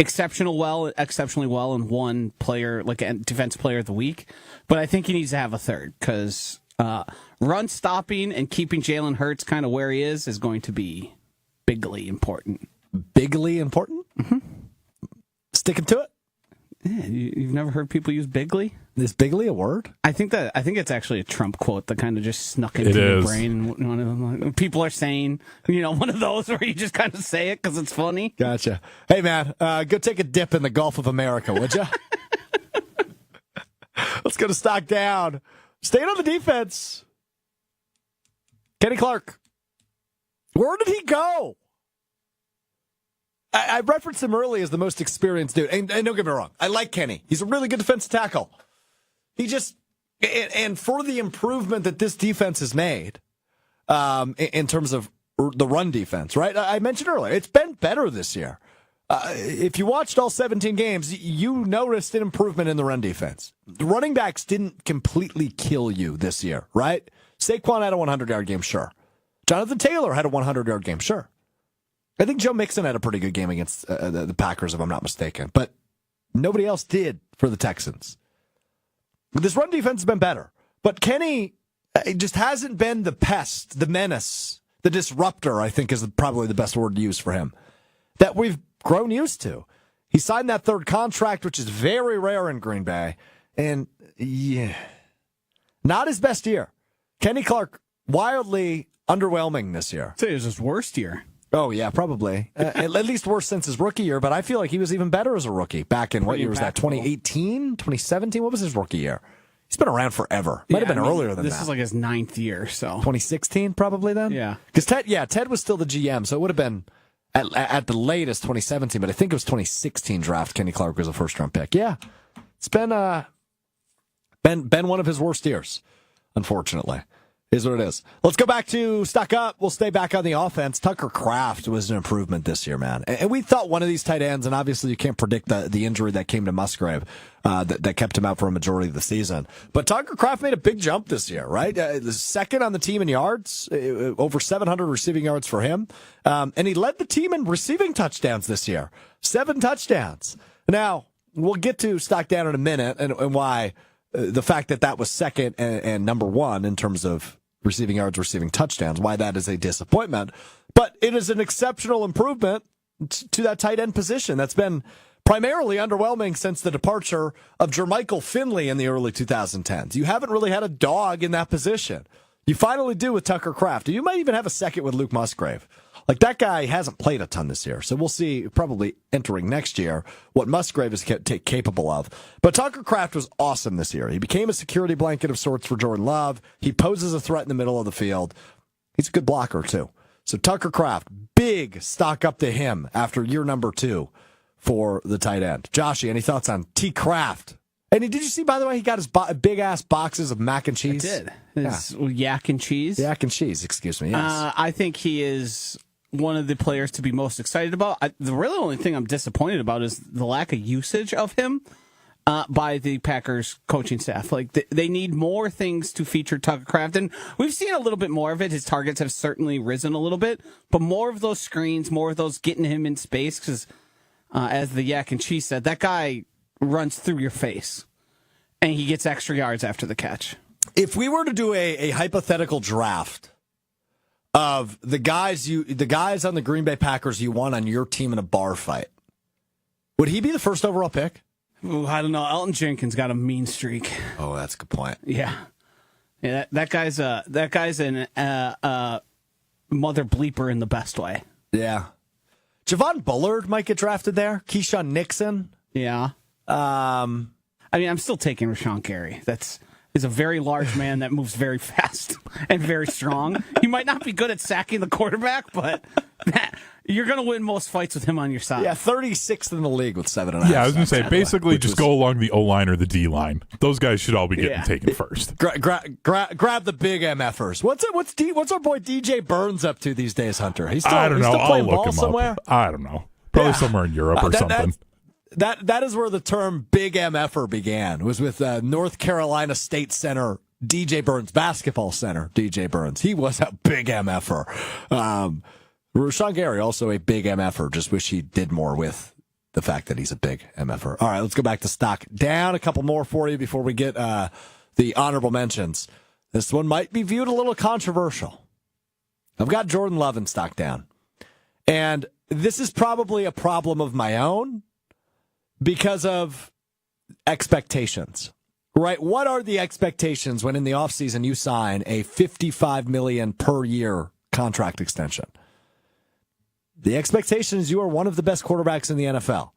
exceptionally well, and one player, like a defensive player of the week. But I think he needs to have a third because run stopping and keeping Jalen Hurts kind of where he is going to be bigly important. Bigly important? Mm-hmm. Sticking to it? Yeah, you've never heard people use bigly? Is bigly a word? I think it's actually a Trump quote that kind of just snuck into your brain. And people are saying, one of those where you just kind of say it because it's funny. Gotcha. Hey, man, go take a dip in the Gulf of America, would you? Let's go to stock down. Staying on the defense. Kenny Clark. Where did he go? I referenced him early as the most experienced dude. And don't get me wrong, I like Kenny. He's a really good defensive tackle. He just, and for the improvement that this defense has made in terms of the run defense, right? I mentioned earlier, it's been better this year. If you watched all 17 games, you noticed an improvement in the run defense. The running backs didn't completely kill you this year, right? Saquon had a 100-yard game, sure. Jonathan Taylor had a 100-yard game, sure. I think Joe Mixon had a pretty good game against the Packers, if I'm not mistaken. But nobody else did for the Texans. This run defense has been better. But Kenny just hasn't been the pest, the menace, the disruptor, I think is probably the best word to use for him, that we've grown used to. He signed that 3rd contract, which is very rare in Green Bay. And, yeah, not his best year. Kenny Clark, wildly underwhelming this year. I'd say it was his worst year. Oh, yeah, probably. At least worse since his rookie year, but I feel like he was even better as a rookie back in, what year was that, 2018, 2017? What was his rookie year? He's been around forever. Might have been earlier than that. This is like his 9th year, so. 2016 probably then? Yeah. Because Ted was still the GM, so it would have been at the latest 2017, but I think it was 2016 draft. Kenny Clark was a first-round pick. Yeah, it's been one of his worst years, unfortunately. Is what it is. Let's go back to stock up. We'll stay back on the offense. Tucker Kraft was an improvement this year, man. And we thought one of these tight ends, and obviously you can't predict the injury that came to Musgrave that kept him out for a majority of the season. But Tucker Kraft made a big jump this year, right? The second on the team in yards, over 700 receiving yards for him. And he led the team in receiving touchdowns this year. 7 touchdowns. Now, we'll get to stock down in a minute and why the fact that was second and number 1 in terms of receiving yards, receiving touchdowns, why that is a disappointment. But it is an exceptional improvement to that tight end position that's been primarily underwhelming since the departure of Jermichael Finley in the early 2010s. You haven't really had a dog in that position. You finally do with Tucker Kraft. You might even have a second with Luke Musgrave. Like, that guy hasn't played a ton this year, so we'll see probably entering next year what Musgrave is capable of. But Tucker Kraft was awesome this year. He became a security blanket of sorts for Jordan Love. He poses a threat in the middle of the field. He's a good blocker, too. So Tucker Kraft, big stock up to him after year number 2 for the tight end. Joshy, any thoughts on T. Kraft? And did you see, by the way, he got his big-ass boxes of mac and cheese? I did. His yak and cheese. Yak and cheese, excuse me, yes. I think he is one of the players to be most excited about. The really only thing I'm disappointed about is the lack of usage of him by the Packers coaching staff. Like, they need more things to feature Tucker Kraft, and we've seen a little bit more of it. His targets have certainly risen a little bit, but more of those screens, more of those getting him in space, because as the yak and cheese said, that guy runs through your face, and he gets extra yards after the catch. If we were to do a hypothetical draft of the guys on the Green Bay Packers you want on your team in a bar fight, would he be the first overall pick? Ooh, I don't know. Elton Jenkins got a mean streak. Oh, that's a good point. Yeah, that guy's an mother bleeper in the best way. Yeah, Javon Bullard might get drafted there. Keyshawn Nixon. Yeah. I mean, I'm still taking Rashawn Gary. He's a very large man that moves very fast and very strong. He might not be good at sacking the quarterback, but You're going to win most fights with him on your side. Yeah, 36th in the league with 7.5. Yeah, I was going to say, basically just go along the O-line or the D-line. Those guys should all be getting taken first. Grab the big MFers. What's our boy DJ Burns up to these days, Hunter? I don't know. I'll look him somewhere? up. I don't know. Probably somewhere in Europe or something. That is where the term big MFer began, was with North Carolina State Center DJ Burns, basketball center DJ Burns. He was a big MFer. Rashawn Gary, also a big MFer. Just wish he did more with the fact that he's a big MFer. All right, let's go back to stock. Down a couple more for you before we get the honorable mentions. This one might be viewed a little controversial. I've got Jordan Love in stock down. And this is probably a problem of my own because of expectations. Right? What are the expectations when in the offseason you sign a $55 million per year contract extension? The expectation is you are one of the best quarterbacks in the NFL.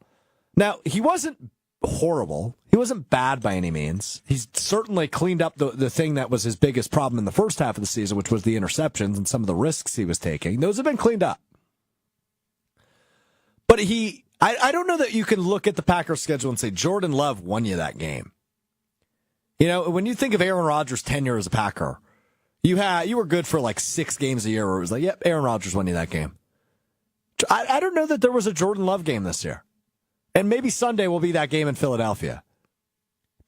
Now, he wasn't horrible. He wasn't bad by any means. He's certainly cleaned up the thing that was his biggest problem in the first half of the season, which was the interceptions and some of the risks he was taking. Those have been cleaned up. But I don't know that you can look at the Packers schedule and say Jordan Love won you that game. You know, when you think of Aaron Rodgers' tenure as a Packer, you were good for like 6 games a year where it was like, yep, Aaron Rodgers won you that game. I don't know that there was a Jordan Love game this year. And maybe Sunday will be that game in Philadelphia.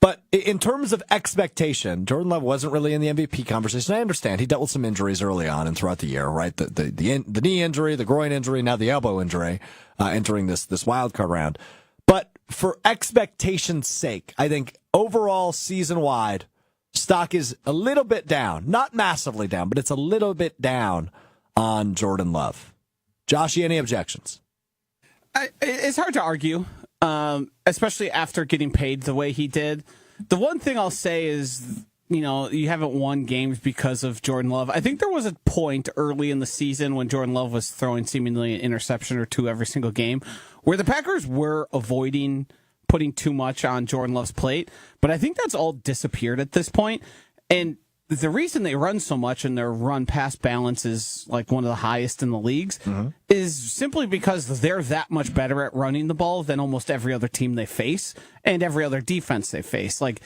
But in terms of expectation, Jordan Love wasn't really in the MVP conversation. I understand. He dealt with some injuries early on and throughout the year, right? The knee injury, the groin injury, now the elbow injury, entering this wild card round. But for expectation's sake, I think overall season-wide, stock is a little bit down. Not massively down, but it's a little bit down on Jordan Love. Josh, any objections? It's hard to argue, especially after getting paid the way he did. The one thing I'll say is, you know, you haven't won games because of Jordan Love. I think there was a point early in the season when Jordan Love was throwing seemingly an interception or two every single game where the Packers were avoiding putting too much on Jordan Love's plate. But I think that's all disappeared at this point. And the reason they run so much and their run-pass balance is like one of the highest in the leagues is simply because they're that much better at running the ball than almost every other team they face and every other defense they face. Like,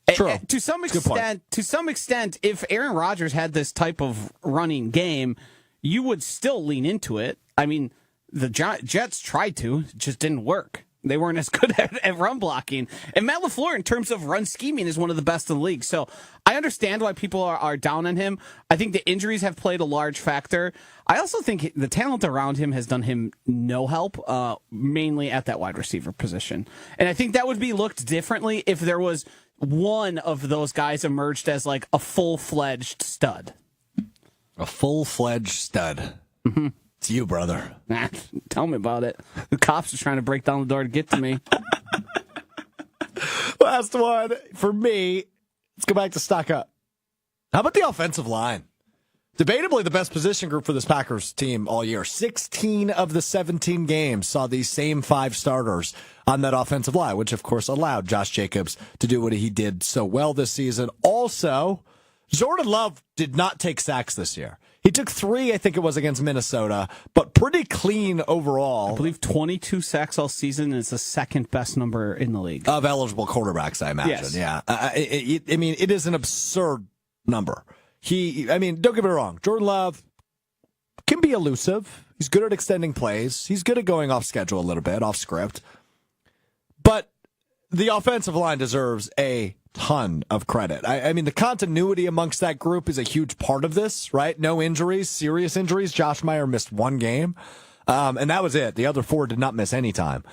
true. To some extent, if Aaron Rodgers had this type of running game, you would still lean into it. I mean, the Jets tried to, it just didn't work. They weren't as good at run blocking. And Matt LaFleur, in terms of run scheming, is one of the best in the league. So I understand why people are down on him. I think the injuries have played a large factor. I also think the talent around him has done him no help, mainly at that wide receiver position. And I think that would be looked differently if there was one of those guys emerged as like a full-fledged stud. A full-fledged stud. Mm-hmm. It's you, brother. Tell me about it. The cops are trying to break down the door to get to me. Last one for me. Let's go back to stock up. How about the offensive line? Debatably the best position group for this Packers team all year. 16 of the 17 games saw these same 5 starters on that offensive line, which of course allowed Josh Jacobs to do what he did so well this season. Also, Jordan Love did not take sacks this year. He took 3, I think it was, against Minnesota, but pretty clean overall. I believe 22 sacks all season is the second best number in the league. Of eligible quarterbacks, I imagine. Yes. Yeah. I mean, it is an absurd number. Don't get me wrong. Jordan Love can be elusive. He's good at extending plays. He's good at going off schedule a little bit, off script. But the offensive line deserves a ton of credit. I mean, the continuity amongst that group is a huge part of this, right? No injuries, serious injuries. Josh Meyer missed 1 game, and that was it. The other 4 did not miss any time.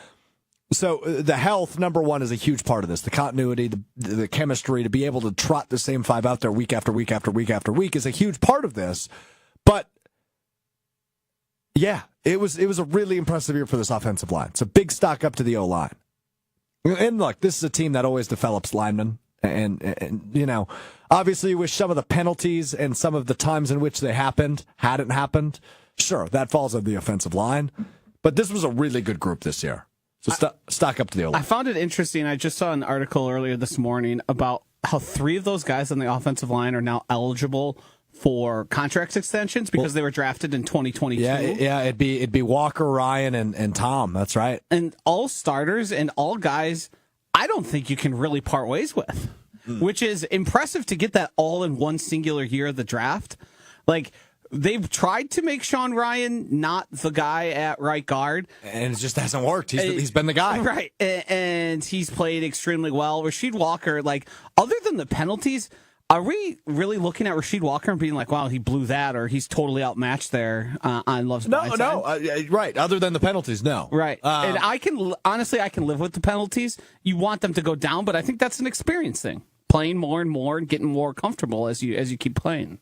So the health, number one, is a huge part of this. The continuity, the chemistry, to be able to trot the same 5 out there week after week after week after week is a huge part of this. But yeah, it was a really impressive year for this offensive line. It's a big stock up to the O-line. And look, this is a team that always develops linemen. And you know, obviously with some of the penalties and some of the times in which they hadn't happened, sure, that falls on the offensive line. But this was a really good group this year. So stock up to the O-line. I found it interesting. I just saw an article earlier this morning about how 3 of those guys on the offensive line are now eligible for contract extensions because they were drafted in 2022. Yeah, it'd be Walker, Ryan, and Tom. That's right. And all starters and all guys I don't think you can really part ways with, which is impressive to get that all in one singular year of the draft. Like, they've tried to make Sean Ryan not the guy at right guard. And it just hasn't worked. He's been the guy. Right. And he's played extremely well. Rasheed Walker, like, other than the penalties, are we really looking at Rasheed Walker and being like, wow, he blew that, or he's totally outmatched there on Love's No, right. Other than the penalties, no. Right. And I can live with the penalties. You want them to go down, but I think that's an experience thing. Playing more and more and getting more comfortable as you keep playing.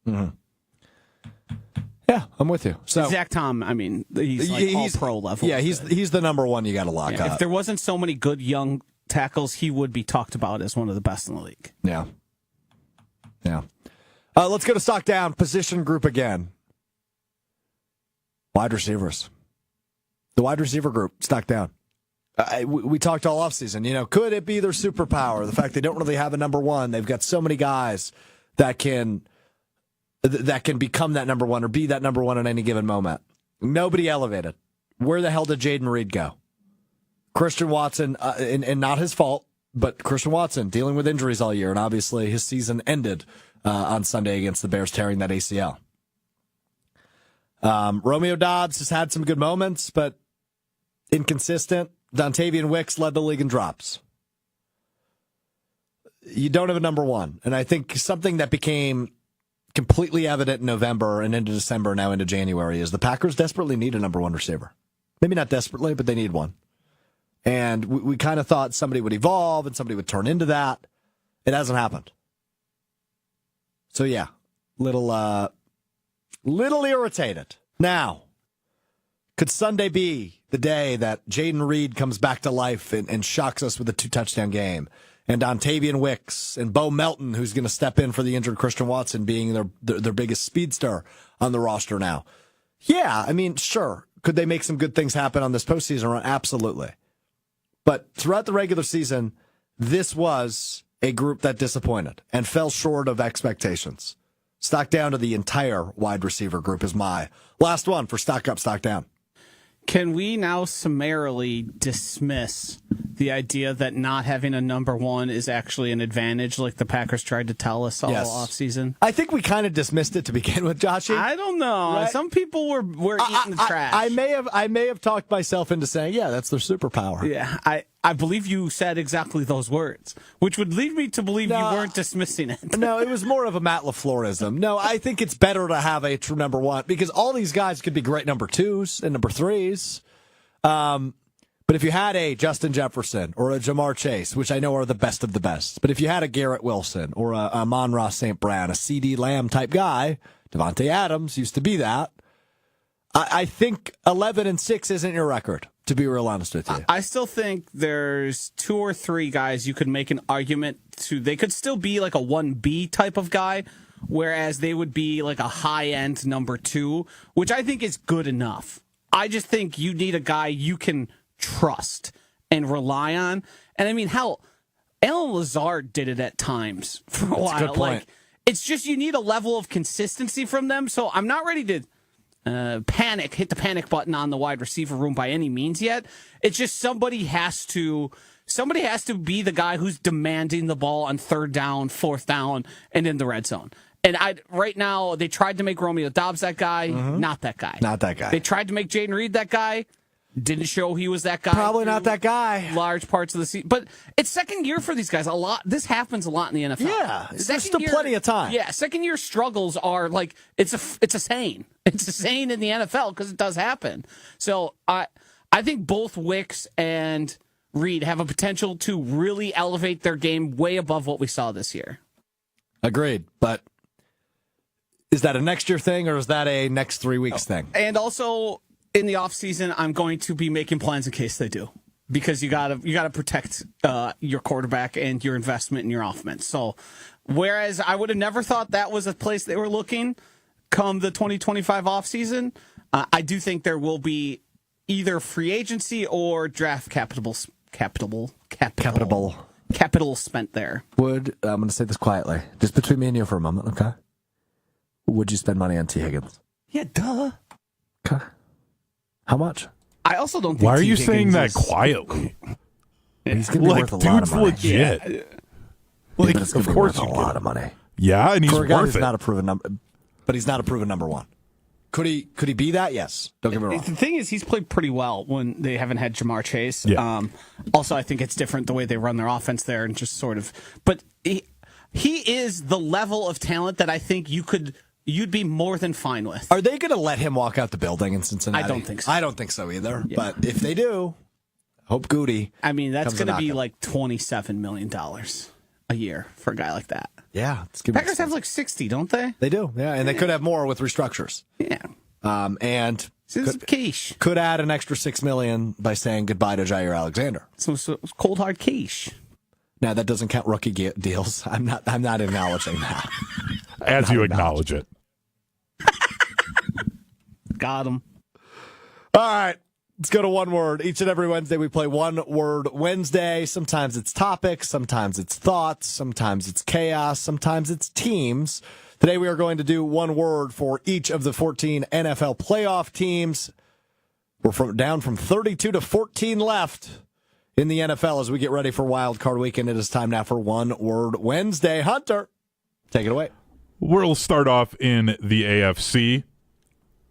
Mm-hmm. Yeah, I'm with you. So Zach Tom, I mean, he's all pro level. Yeah, he's the number one you got to lock up. If there wasn't so many good young tackles, he would be talked about as one of the best in the league. Yeah. Yeah. Let's go to stock down position group again. Wide receivers. The wide receiver group, stock down. We talked all offseason. Could it be their superpower? The fact they don't really have a number one. They've got so many guys that can become that number one or be that number one at any given moment. Nobody elevated. Where the hell did Jaden Reed go? Christian Watson, and not his fault, but Christian Watson dealing with injuries all year, and obviously his season ended on Sunday against the Bears, tearing that ACL. Romeo Doubs has had some good moments, but inconsistent. Dontavian Wicks led the league in drops. You don't have a number one, and I think something that became completely evident in November and into December, now into January, is the Packers desperately need a number one receiver. Maybe not desperately, but they need one. And we kind of thought somebody would evolve and somebody would turn into that. It hasn't happened. So yeah, little irritated. Now, could Sunday be the day that Jaden Reed comes back to life and shocks us with a 2-touchdown game? And Dontavian Wicks and Bo Melton, who's going to step in for the injured Christian Watson, being their biggest speedster on the roster now. Yeah, I mean, sure. Could they make some good things happen on this postseason run? Absolutely. But throughout the regular season, this was a group that disappointed and fell short of expectations. Stock down to the entire wide receiver group is my last one for stock up, stock down. Can we now summarily dismiss the idea that not having a number one is actually an advantage, like the Packers tried to tell us all offseason? I think we kind of dismissed it to begin with, Joshy. I don't know. Right? Some people were eating the trash. I may have talked myself into saying, yeah, that's their superpower. Yeah, I believe you said exactly those words, which would lead me to believe you weren't dismissing it. No, it was more of a Matt LaFleurism. No, I think it's better to have a true number one because all these guys could be great number twos and number threes. But if you had a Justin Jefferson or a Jamar Chase, which I know are the best of the best, but if you had a Garrett Wilson or a Amon-Ra St. Brown, a CD Lamb type guy, Devontae Adams used to be that, I think 11-6 isn't your record, to be real honest with you. I still think there's 2 or 3 guys you could make an argument to. They could still be like a 1B type of guy, whereas they would be like a high-end number 2, which I think is good enough. I just think you need a guy you can trust and rely on. And I mean, hell, Alan Lazard did it at times for a while. That's a good point. Like, it's just you need a level of consistency from them. So I'm not ready to hit the panic button on the wide receiver room by any means yet. It's just somebody has to be the guy who's demanding the ball on 3rd down, 4th down, and in the red zone. And right now, they tried to make Romeo Doubs that guy, not that guy. Not that guy. They tried to make Jaden Reed that guy, didn't show he was that guy. Probably not that guy. Large parts of the season. But it's second year for these guys. A lot. This happens a lot in the NFL. Yeah, there's still plenty of time. Yeah, second year struggles are like, it's a saying. It's a saying in the NFL because it does happen. So I think both Wicks and Reed have a potential to really elevate their game way above what we saw this year. Agreed. But is that a next year thing or is that a next 3 weeks thing? And also, in the offseason, I'm going to be making plans in case they do. Because you gotta protect your quarterback and your investment in your offense. So, whereas I would have never thought that was a place they were looking come the 2025 offseason, I do think there will be either free agency or draft capital spent there. I'm going to say this quietly, just between me and you for a moment, okay? would you spend money on T. Higgins? Yeah, duh. Okay. How much? I also don't think Why are T. you Higgins saying that is- quietly? He's going to be worth a lot of Dude's money. legit. Yeah, Like, but it's going of to be course worth a you lot get of money. Yeah, and he's For a guy worth who's it. not a proven number, but he's not a proven number one. Could he be that? Yes. Don't get me wrong. The thing is, he's played pretty well when they haven't had Jamar Chase. Yeah. Also, I think it's different the way they run their offense there, and just sort of. But he is the level of talent that I think you'd be more than fine with. Are they going to let him walk out the building in Cincinnati? I don't think so. I don't think so either. Yeah. But if they do, hope Goody. I mean, that's comes going to be knocking. like $27 million a year for a guy like that. Yeah, it's gonna be Packers have like 60, don't they? They do, yeah, and they could have more with restructures. Yeah. And This is quiche. could add an extra $6 million by saying goodbye to Jair Alexander. So it's cold hard quiche. Now that doesn't count rookie deals. I'm not acknowledging that. As you acknowledge it. Got him. All right. Let's go to one word. Each and every Wednesday, we play One Word Wednesday. Sometimes it's topics, sometimes it's thoughts, sometimes it's chaos, sometimes it's teams. Today, we are going to do one word for each of the 14 NFL playoff teams. We're down from 32 to 14 left in the NFL as we get ready for Wild Card Weekend. It is time now for One Word Wednesday. Hunter, take it away. We'll start off in the AFC.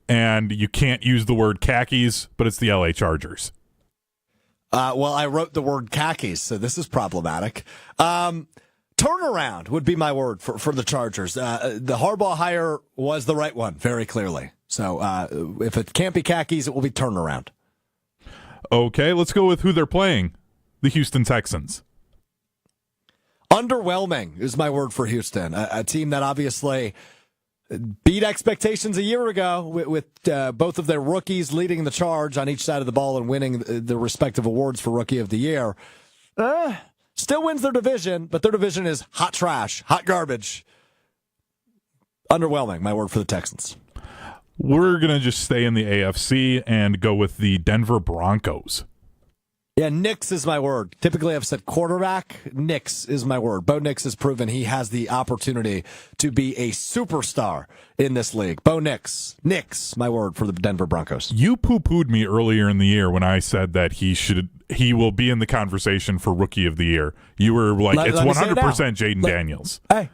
And you can't use the word khakis, but it's the LA Chargers. Well, I wrote the word khakis, so this is problematic. Turnaround would be my word for the Chargers. The Harbaugh hire was the right one, very clearly. So if it can't be khakis, it will be turnaround. Okay, let's go with who they're playing. The Houston Texans. Underwhelming is my word for Houston. A team that obviously beat expectations a year ago with both of their rookies leading the charge on each side of the ball and winning the respective awards for Rookie of the Year. Still wins their division, but their division is hot trash, hot garbage. Underwhelming, my word for the Texans. We're going to just stay in the AFC and go with the Denver Broncos. Yeah, Nix is my word. Typically, I've said quarterback. Nix is my word. Bo Nix has proven he has the opportunity to be a superstar in this league. Bo Nix. Nix, my word for the Denver Broncos. You poo-pooed me earlier in the year when I said that he will be in the conversation for Rookie of the Year. You were like, it's 100% Jaden Daniels. Hey,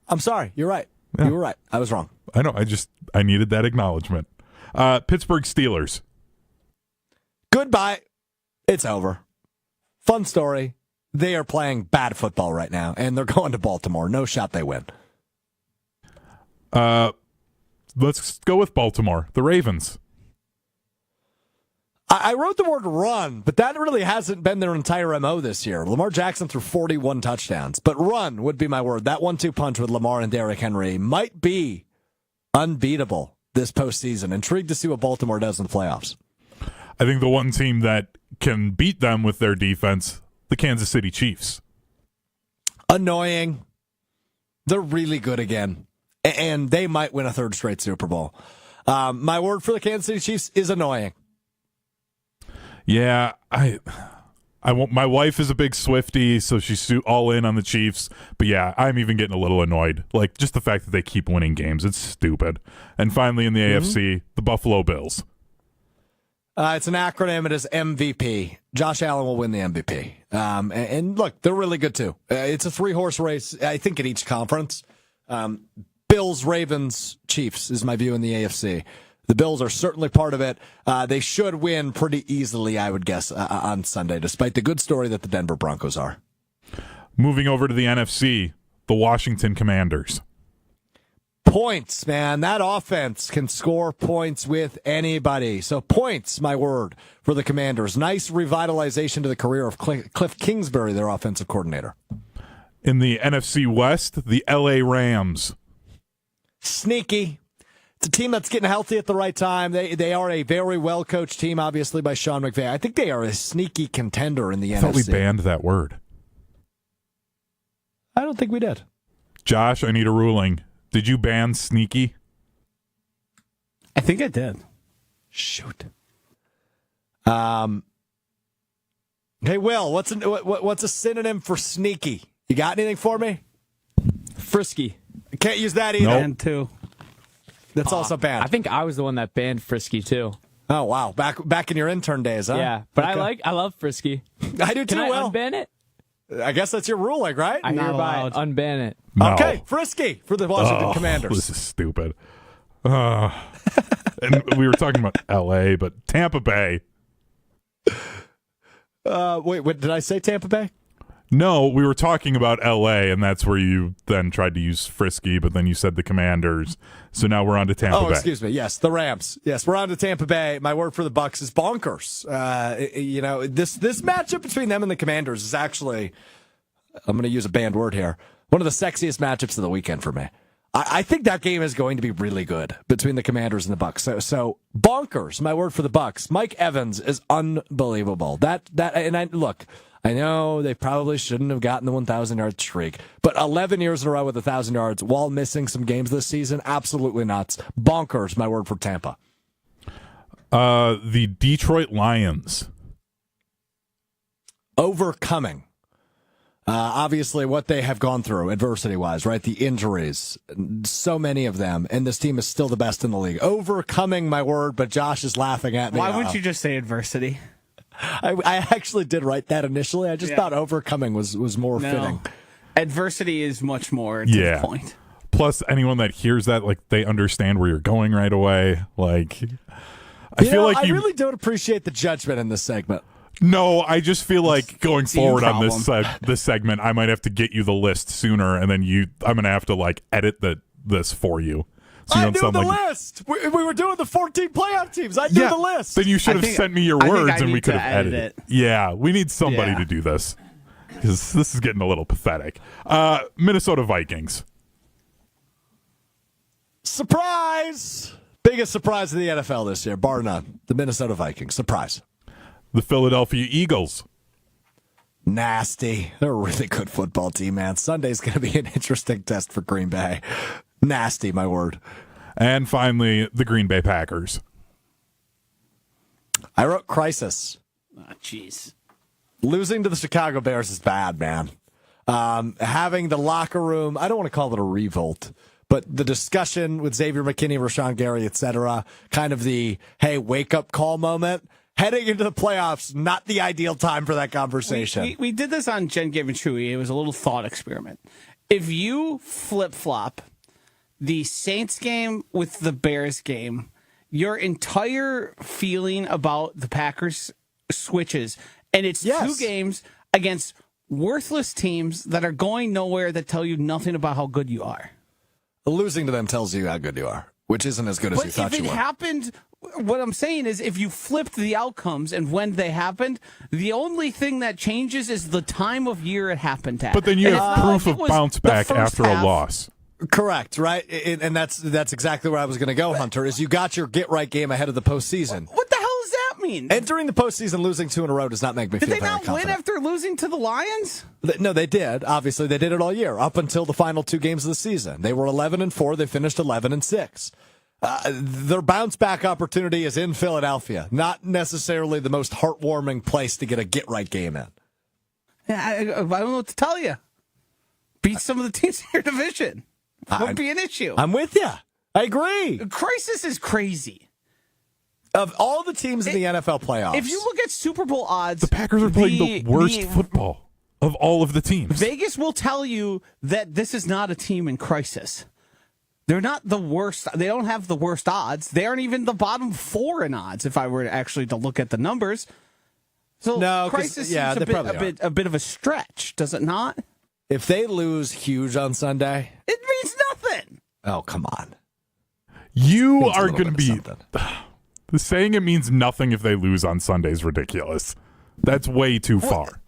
I'm sorry. You're right. Yeah. You were right. I was wrong. I know. I needed that acknowledgement. Pittsburgh Steelers. Goodbye. It's over. Fun story. They are playing bad football right now, and they're going to Baltimore. No shot they win. Let's go with Baltimore. The Ravens. I wrote the word run, but that really hasn't been their entire MO this year. Lamar Jackson threw 41 touchdowns, but run would be my word. That 1-2 punch with Lamar and Derrick Henry might be unbeatable this postseason. Intrigued to see what Baltimore does in the playoffs. I think the one team that can beat them with their defense, the Kansas City Chiefs. Annoying. They're really good again, and they might win a third straight Super Bowl. My word for the Kansas City Chiefs is annoying. Yeah, I won't. My wife is a big Swiftie, so she's all in on the Chiefs. But yeah, I'm even getting a little annoyed. Like just the fact that they keep winning games, it's stupid. And finally, in the AFC, the Buffalo Bills. It's an acronym. It is MVP. Josh Allen will win the MVP. And look, they're really good too. It's a 3-horse race, I think, in each conference. Bills, Ravens, Chiefs is my view in the AFC. The Bills are certainly part of it. They should win pretty easily, I would guess, on Sunday, despite the good story that the Denver Broncos are. Moving over to the NFC, the Washington Commanders. Points, man. That offense can score points with anybody. So points, my word, for the Commanders. Nice revitalization to the career of Cliff Kingsbury, their offensive coordinator. In the NFC West, the LA Rams. Sneaky. It's a team that's getting healthy at the right time. They are a very well-coached team, obviously, by Sean McVay. I think they are a sneaky contender in the NFC. I thought we banned that word. I don't think we did. Josh, I need a ruling. Did you ban sneaky? I think I did. Shoot. Hey, Will, what's a synonym for sneaky? You got anything for me? Frisky. Can't use that either. Nope. And two. That's also banned. I think I was the one that banned Frisky too. Oh wow, back in your intern days, huh? Yeah, but Okay. I love Frisky. I do too. Can I Well, unban it? I guess that's your ruling, right? I Not hereby allowed. unban it. No. Okay, Frisky for the Washington Commanders. This is stupid. And we were talking about L.A., but Tampa Bay. Wait, what did I say? Tampa Bay? No, we were talking about L.A., and that's where you then tried to use Frisky, but then you said the Commanders. So now we're on to Tampa Bay. Excuse me. Yes, the Rams. Yes, we're on to Tampa Bay. My word for the Bucs is bonkers. This matchup between them and the Commanders is actually, I'm going to use a banned word here, one of the sexiest matchups of the weekend for me. I think that game is going to be really good between the Commanders and the Bucs. So bonkers. My word for the Bucs. Mike Evans is unbelievable. Look. I know they probably shouldn't have gotten the 1,000-yard streak, but 11 years in a row with 1,000 yards while missing some games this season, absolutely nuts. Bonkers, my word for Tampa. The Detroit Lions. Overcoming. Obviously, what they have gone through adversity-wise, right? The injuries, so many of them, and this team is still the best in the league. Overcoming, my word, but Josh is laughing at me. Why wouldn't you just say adversity? I actually did write that initially. I just thought overcoming was more fitting. Adversity is much more to the point. Plus, anyone that hears that, like, they understand where you're going right away. Like, I really don't appreciate the judgment in this segment. No, I just feel like going forward on problem. this segment, I might have to get you the list sooner, and then I'm gonna have to like edit this for you. So you I knew the list. We were doing the 14 playoff teams. I knew the list. Then you should have sent me your words, and we could have edit edited it. Yeah, we need somebody to do this because this is getting a little pathetic. Minnesota Vikings. Surprise! Biggest surprise of the NFL this year, bar none. The Minnesota Vikings. Surprise. The Philadelphia Eagles. Nasty. They're a really good football team, man. Sunday's going to be an interesting test for Green Bay. Nasty, my word. And finally, the Green Bay Packers. I wrote crisis. Oh, jeez. Losing to the Chicago Bears is bad, man. Having the locker room, I don't want to call it a revolt, but the discussion with Xavier McKinney, Rashawn Gary, etc., kind of the, hey, wake-up call moment. Heading into the playoffs, not the ideal time for that conversation. We did this on Jen Give and Chewy. It was a little thought experiment. If you flip-flop the Saints game with the Bears game, your entire feeling about the Packers switches. And it's two games against worthless teams that are going nowhere that tell you nothing about how good you are. Losing to them tells you how good you are, which isn't as good as you thought you were. But if it happened, what I'm saying is if you flipped the outcomes and when they happened, the only thing that changes is the time of year it happened at. But then you have proof of bounce back after a loss. Correct, right? And that's exactly where I was going to go, Hunter, is you got your get-right game ahead of the postseason. What the hell does that mean? Entering the postseason, losing 2 in a row does not make me feel very confident. Did they not win after losing to the Lions? No, they did. Obviously, they did it all year, up until the final 2 games of the season. They were 11-4. They finished 11-6. Their bounce-back opportunity is in Philadelphia, not necessarily the most heartwarming place to get a get-right game in. Yeah, I don't know what to tell you. Beat some of the teams in your division. Won't be an issue. I'm with you. I agree. Crisis is crazy. Of all the teams in the NFL playoffs, if you look at Super Bowl odds, the Packers are playing the worst football of all of the teams. Vegas will tell you that this is not a team in crisis. They're not the worst. They don't have the worst odds. They aren't even the bottom 4 in odds, if I were actually to look at the numbers. So no, crisis seems a bit of a stretch, does it not? If they lose huge on Sunday, it means nothing. Oh, come on. You are going to be... The saying it means nothing if they lose on Sunday is ridiculous. That's way too far.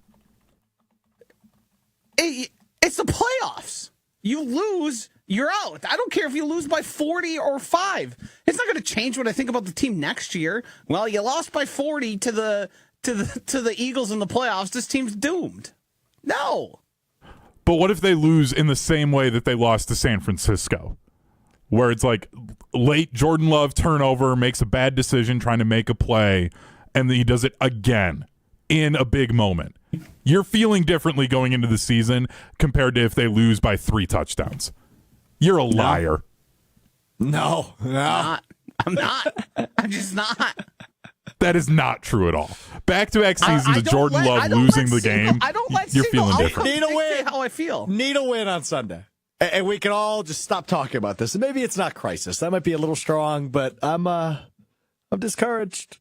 It's the playoffs. You lose, you're out. I don't care if you lose by 40 or 5. It's not going to change what I think about the team next year. Well, you lost by 40 to the Eagles in the playoffs. This team's doomed. No. But what if they lose in the same way that they lost to San Francisco? Where it's like late Jordan Love turnover, makes a bad decision trying to make a play, and then he does it again in a big moment. You're feeling differently going into the season compared to if they lose by 3 touchdowns. You're a liar. No. I'm not. I'm just not. That is not true at all. Back-to-back seasons of Jordan Love losing the game. I don't let you're feeling outcomes different. Need a win. How I feel. Need a win on Sunday. And we can all just stop talking about this. And maybe it's not crisis. That might be a little strong, but I'm discouraged.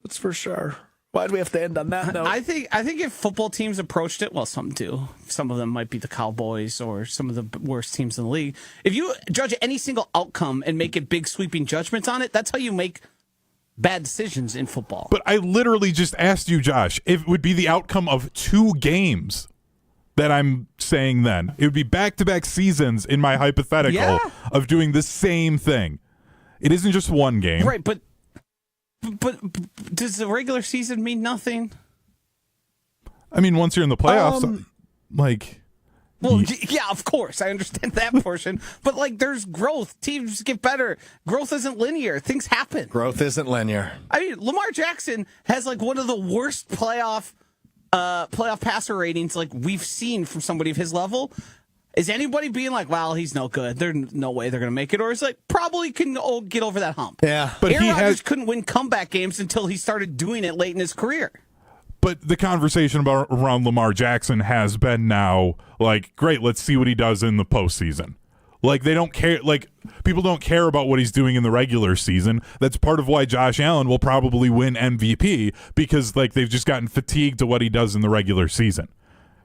That's for sure. Why do we have to end on that note? I think if football teams approached it, well, some do. Some of them might be the Cowboys or some of the worst teams in the league. If you judge any single outcome and make it big sweeping judgments on it, that's how you make bad decisions in football. But I literally just asked you, Josh, if it would be the outcome of 2 games that I'm saying then. It would be back-to-back seasons in my hypothetical of doing the same thing. It isn't just one game. Right, but does the regular season mean nothing? I mean, once you're in the playoffs, Well, yeah, of course. I understand that portion. But, there's growth. Teams get better. Growth isn't linear. Things happen. Growth isn't linear. I mean, Lamar Jackson has, one of the worst playoff passer ratings, we've seen from somebody of his level. Is anybody being well, he's no good. There's no way they're going to make it. Or is probably can get over that hump. Yeah. But Aaron Rodgers couldn't win comeback games until he started doing it late in his career. But the conversation around Lamar Jackson has been now, great, let's see what he does in the postseason. They don't care. People don't care about what he's doing in the regular season. That's part of why Josh Allen will probably win MVP, because, they've just gotten fatigued to what he does in the regular season.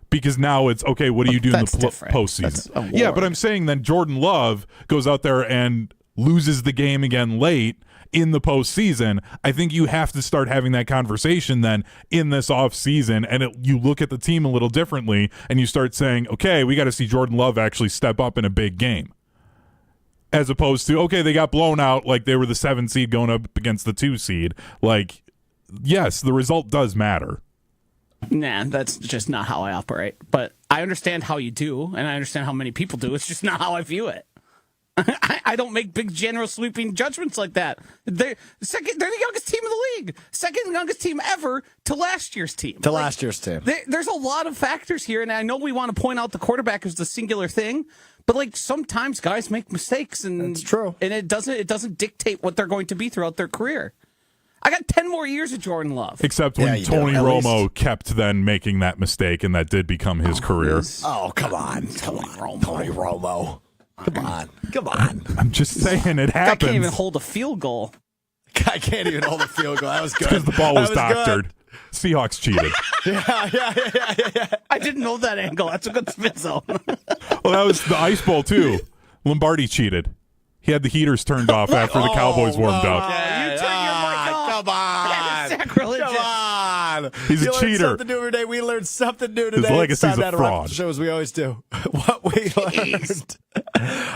Because now it's, okay, what do you do in the postseason? Yeah, but I'm saying then Jordan Love goes out there and loses the game again late in the postseason. I think you have to start having that conversation then in this offseason, and you look at the team a little differently, and you start saying, okay, we got to see Jordan Love actually step up in a big game. As opposed to, okay, they got blown out like they were the 7 seed going up against the 2 seed. Yes, the result does matter. Nah, that's just not how I operate. But I understand how you do, and I understand how many people do. It's just not how I view it. I don't make big general sweeping judgments like that. They're the youngest team in the league. Second youngest team ever to last year's team. There's a lot of factors here, and I know we want to point out the quarterback as the singular thing, but sometimes guys make mistakes, and it's true. And it doesn't dictate what they're going to be throughout their career. I got 10 more years of Jordan Love. Except when Tony Romo kept then making that mistake, and that did become his career. Come on. Tony Romo. Come on. I'm just saying it happens. I can't even hold a field goal. I can't even hold a field goal. That was good. Because the ball was doctored. Good. Seahawks cheated. Yeah. I didn't know that angle. That's a good spin zone. Well, that was the Ice Bowl, too. Lombardi cheated. He had the heaters turned off after the Cowboys warmed up. You turn your mic off. Come on. That is sacrilegious. Come on. He's a cheater. Learn something new every day. We learned something new today. His legacy's a fraud. Shows we always do. What we learned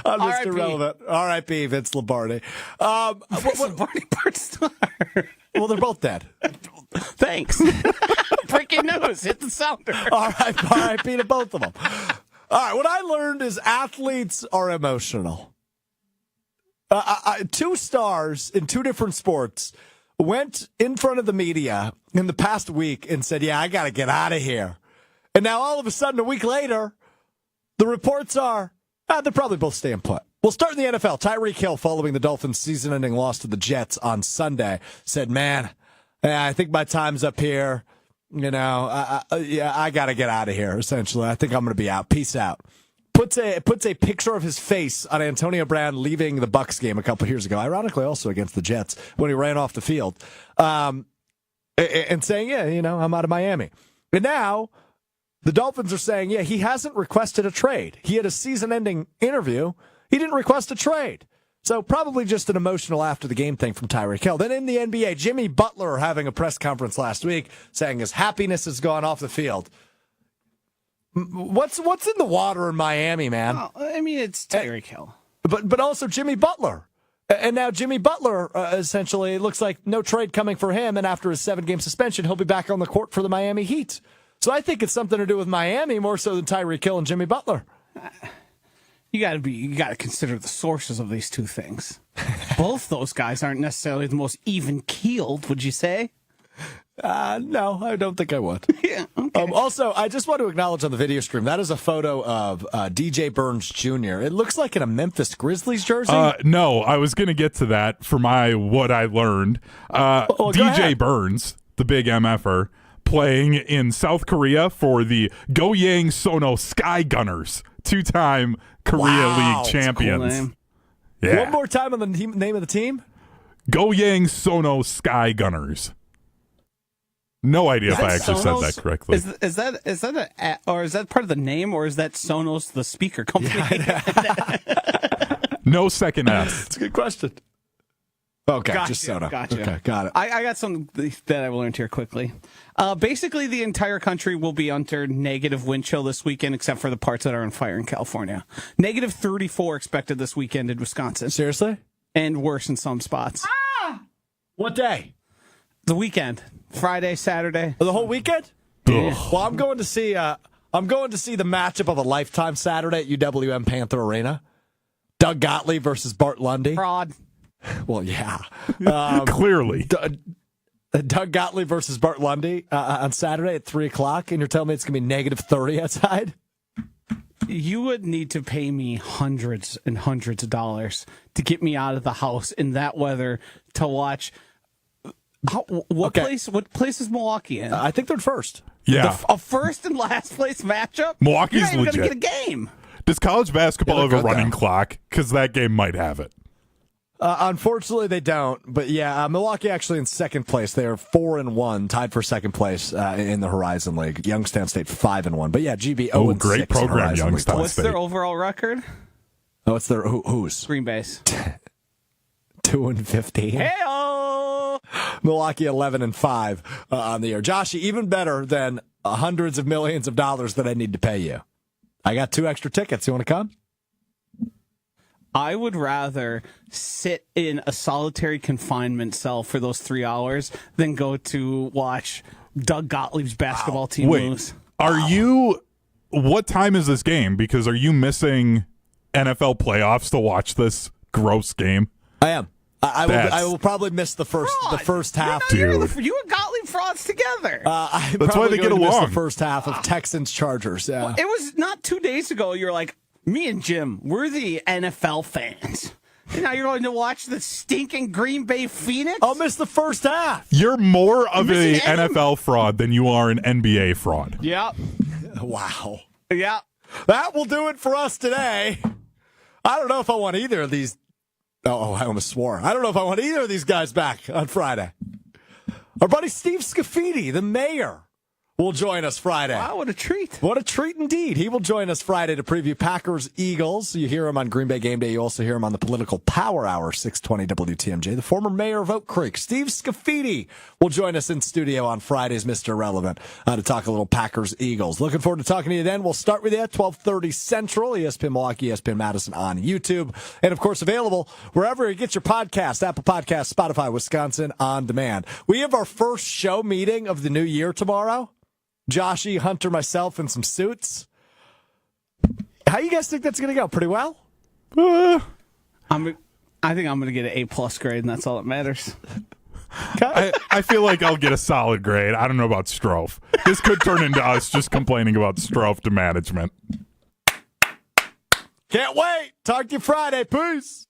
on Mr. Relevant. R.I.P. Vince Lombardi. Lombardi Bart Starr. Well, they're both dead. Thanks. Breaking news. Hit the sounder. R.I.P. to both of them. All right. What I learned is athletes are emotional. 2 stars in 2 different sports went in front of the media in the past week and said, I got to get out of here. And now all of a sudden, a week later, the reports are, they're probably both staying put. We'll start in the NFL. Tyreek Hill, following the Dolphins' season-ending loss to the Jets on Sunday, said, man, I think my time's up here. I got to get out of here, essentially. I think I'm going to be out. Peace out. Puts a picture of his face on Antonio Brown leaving the Bucs game a couple of years ago, ironically also against the Jets, when he ran off the field, and saying, I'm out of Miami. And now the Dolphins are saying, he hasn't requested a trade. He had a season-ending interview. He didn't request a trade. So probably just an emotional after-the-game thing from Tyreek Hill. Then in the NBA, Jimmy Butler having a press conference last week saying his happiness has gone off the field. What's in the water in Miami, man? Well, I mean, it's Tyreek Hill. But also Jimmy Butler. And now Jimmy Butler, essentially, it looks like no trade coming for him, and after his 7-game suspension, he'll be back on the court for the Miami Heat. So I think it's something to do with Miami more so than Tyreek Hill and Jimmy Butler. You got to consider the sources of these 2 things. Both those guys aren't necessarily the most even-keeled, would you say? No, I don't think I would. Yeah. Okay. Also, I just want to acknowledge on the video stream, that is a photo of DJ Burns Jr. It looks like in a Memphis Grizzlies jersey. No, I was going to get to that for my what I learned. DJ Burns, the big MFer, playing in South Korea for the Goyang Sono Sky Gunners, 2-time Korea League champions. That's a cool name. Yeah. One more time on the name of the team. Goyang Sono Sky Gunners. No idea if I actually said that correctly. Is that or is that part of the name, or is that Sonos the speaker company? No second S. It's a good question. Okay, Gotcha, just Sono. Gotcha. Okay, got it. I got something that I learned here quickly. Basically, the entire country will be under negative wind chill this weekend, except for the parts that are on fire in California. Negative 34 expected this weekend in Wisconsin. Seriously? And worse in some spots. What day? The weekend. Friday, Saturday. The whole weekend? Yeah. Well, I'm going to see the matchup of a lifetime Saturday at UWM Panther Arena. Doug Gottlieb versus Bart Lundy. Fraud. Well, yeah. Clearly. Doug Gottlieb versus Bart Lundy on Saturday at 3 o'clock, and you're telling me it's going to be negative 30 outside? You would need to pay me hundreds and hundreds of dollars to get me out of the house in that weather to watch. What place is Milwaukee in? I think they're first. Yeah. A first and last place matchup? Milwaukee's You're not even legit. going to get a game. Does college basketball Yeah, have they're a good, running though. clock? Because that game might have it. Unfortunately, they don't. But yeah, Milwaukee actually in second place. They are 4-1, tied for second place in the Horizon League. Youngstown State 5-1. But yeah, GB 0-6. Great program, Horizon League. Youngstown What's State. their overall record? Oh, it's their who's Green Bay's. 2-15. Hey-o! Milwaukee 11-5 on the year. Joshy, even better than hundreds of millions of dollars that I need to pay you. I got 2 extra tickets. You want to come? I would rather sit in a solitary confinement cell for those 3 hours than go to watch Doug Gottlieb's basketball team lose. Are you? What time is this game? Because are you missing NFL playoffs to watch this gross game? I am. I will probably miss the first half. You and Gottlieb frauds together. That's why they get along. The first half of Texans Chargers. Yeah. It was not 2 days ago. You were like, me and Jim, we're the NFL fans. And now you're going to watch the stinking Green Bay Phoenix? I'll miss the first half. You're more of a missing any- NFL fraud than you are an NBA fraud. Yep. Wow. Yep. That will do it for us today. I don't know if I want either of these. Oh, I almost swore. I don't know if I want either of these guys back on Friday. Our buddy Steve Scafidi, the mayor, will join us Friday. Wow, what a treat. What a treat indeed. He will join us Friday to preview Packers-Eagles. You hear him on Green Bay Game Day. You also hear him on the Political Power Hour, 620 WTMJ. The former mayor of Oak Creek, Steve Scafidi, will join us in studio on Fridays, Mr. Irrelevant, to talk a little Packers-Eagles. Looking forward to talking to you then. We'll start with you at 12:30 Central, ESPN Milwaukee, ESPN Madison on YouTube. And, of course, available wherever you get your podcast, Apple Podcasts, Spotify, Wisconsin On Demand. We have our first show meeting of the new year tomorrow. Joshy, Hunter, myself, and some suits. How you guys think that's going to go? Pretty well? I think I'm going to get an A+ grade, and that's all that matters. I feel like I'll get a solid grade. I don't know about Strouf. This could turn into us just complaining about Strouf to management. Can't wait. Talk to you Friday. Peace.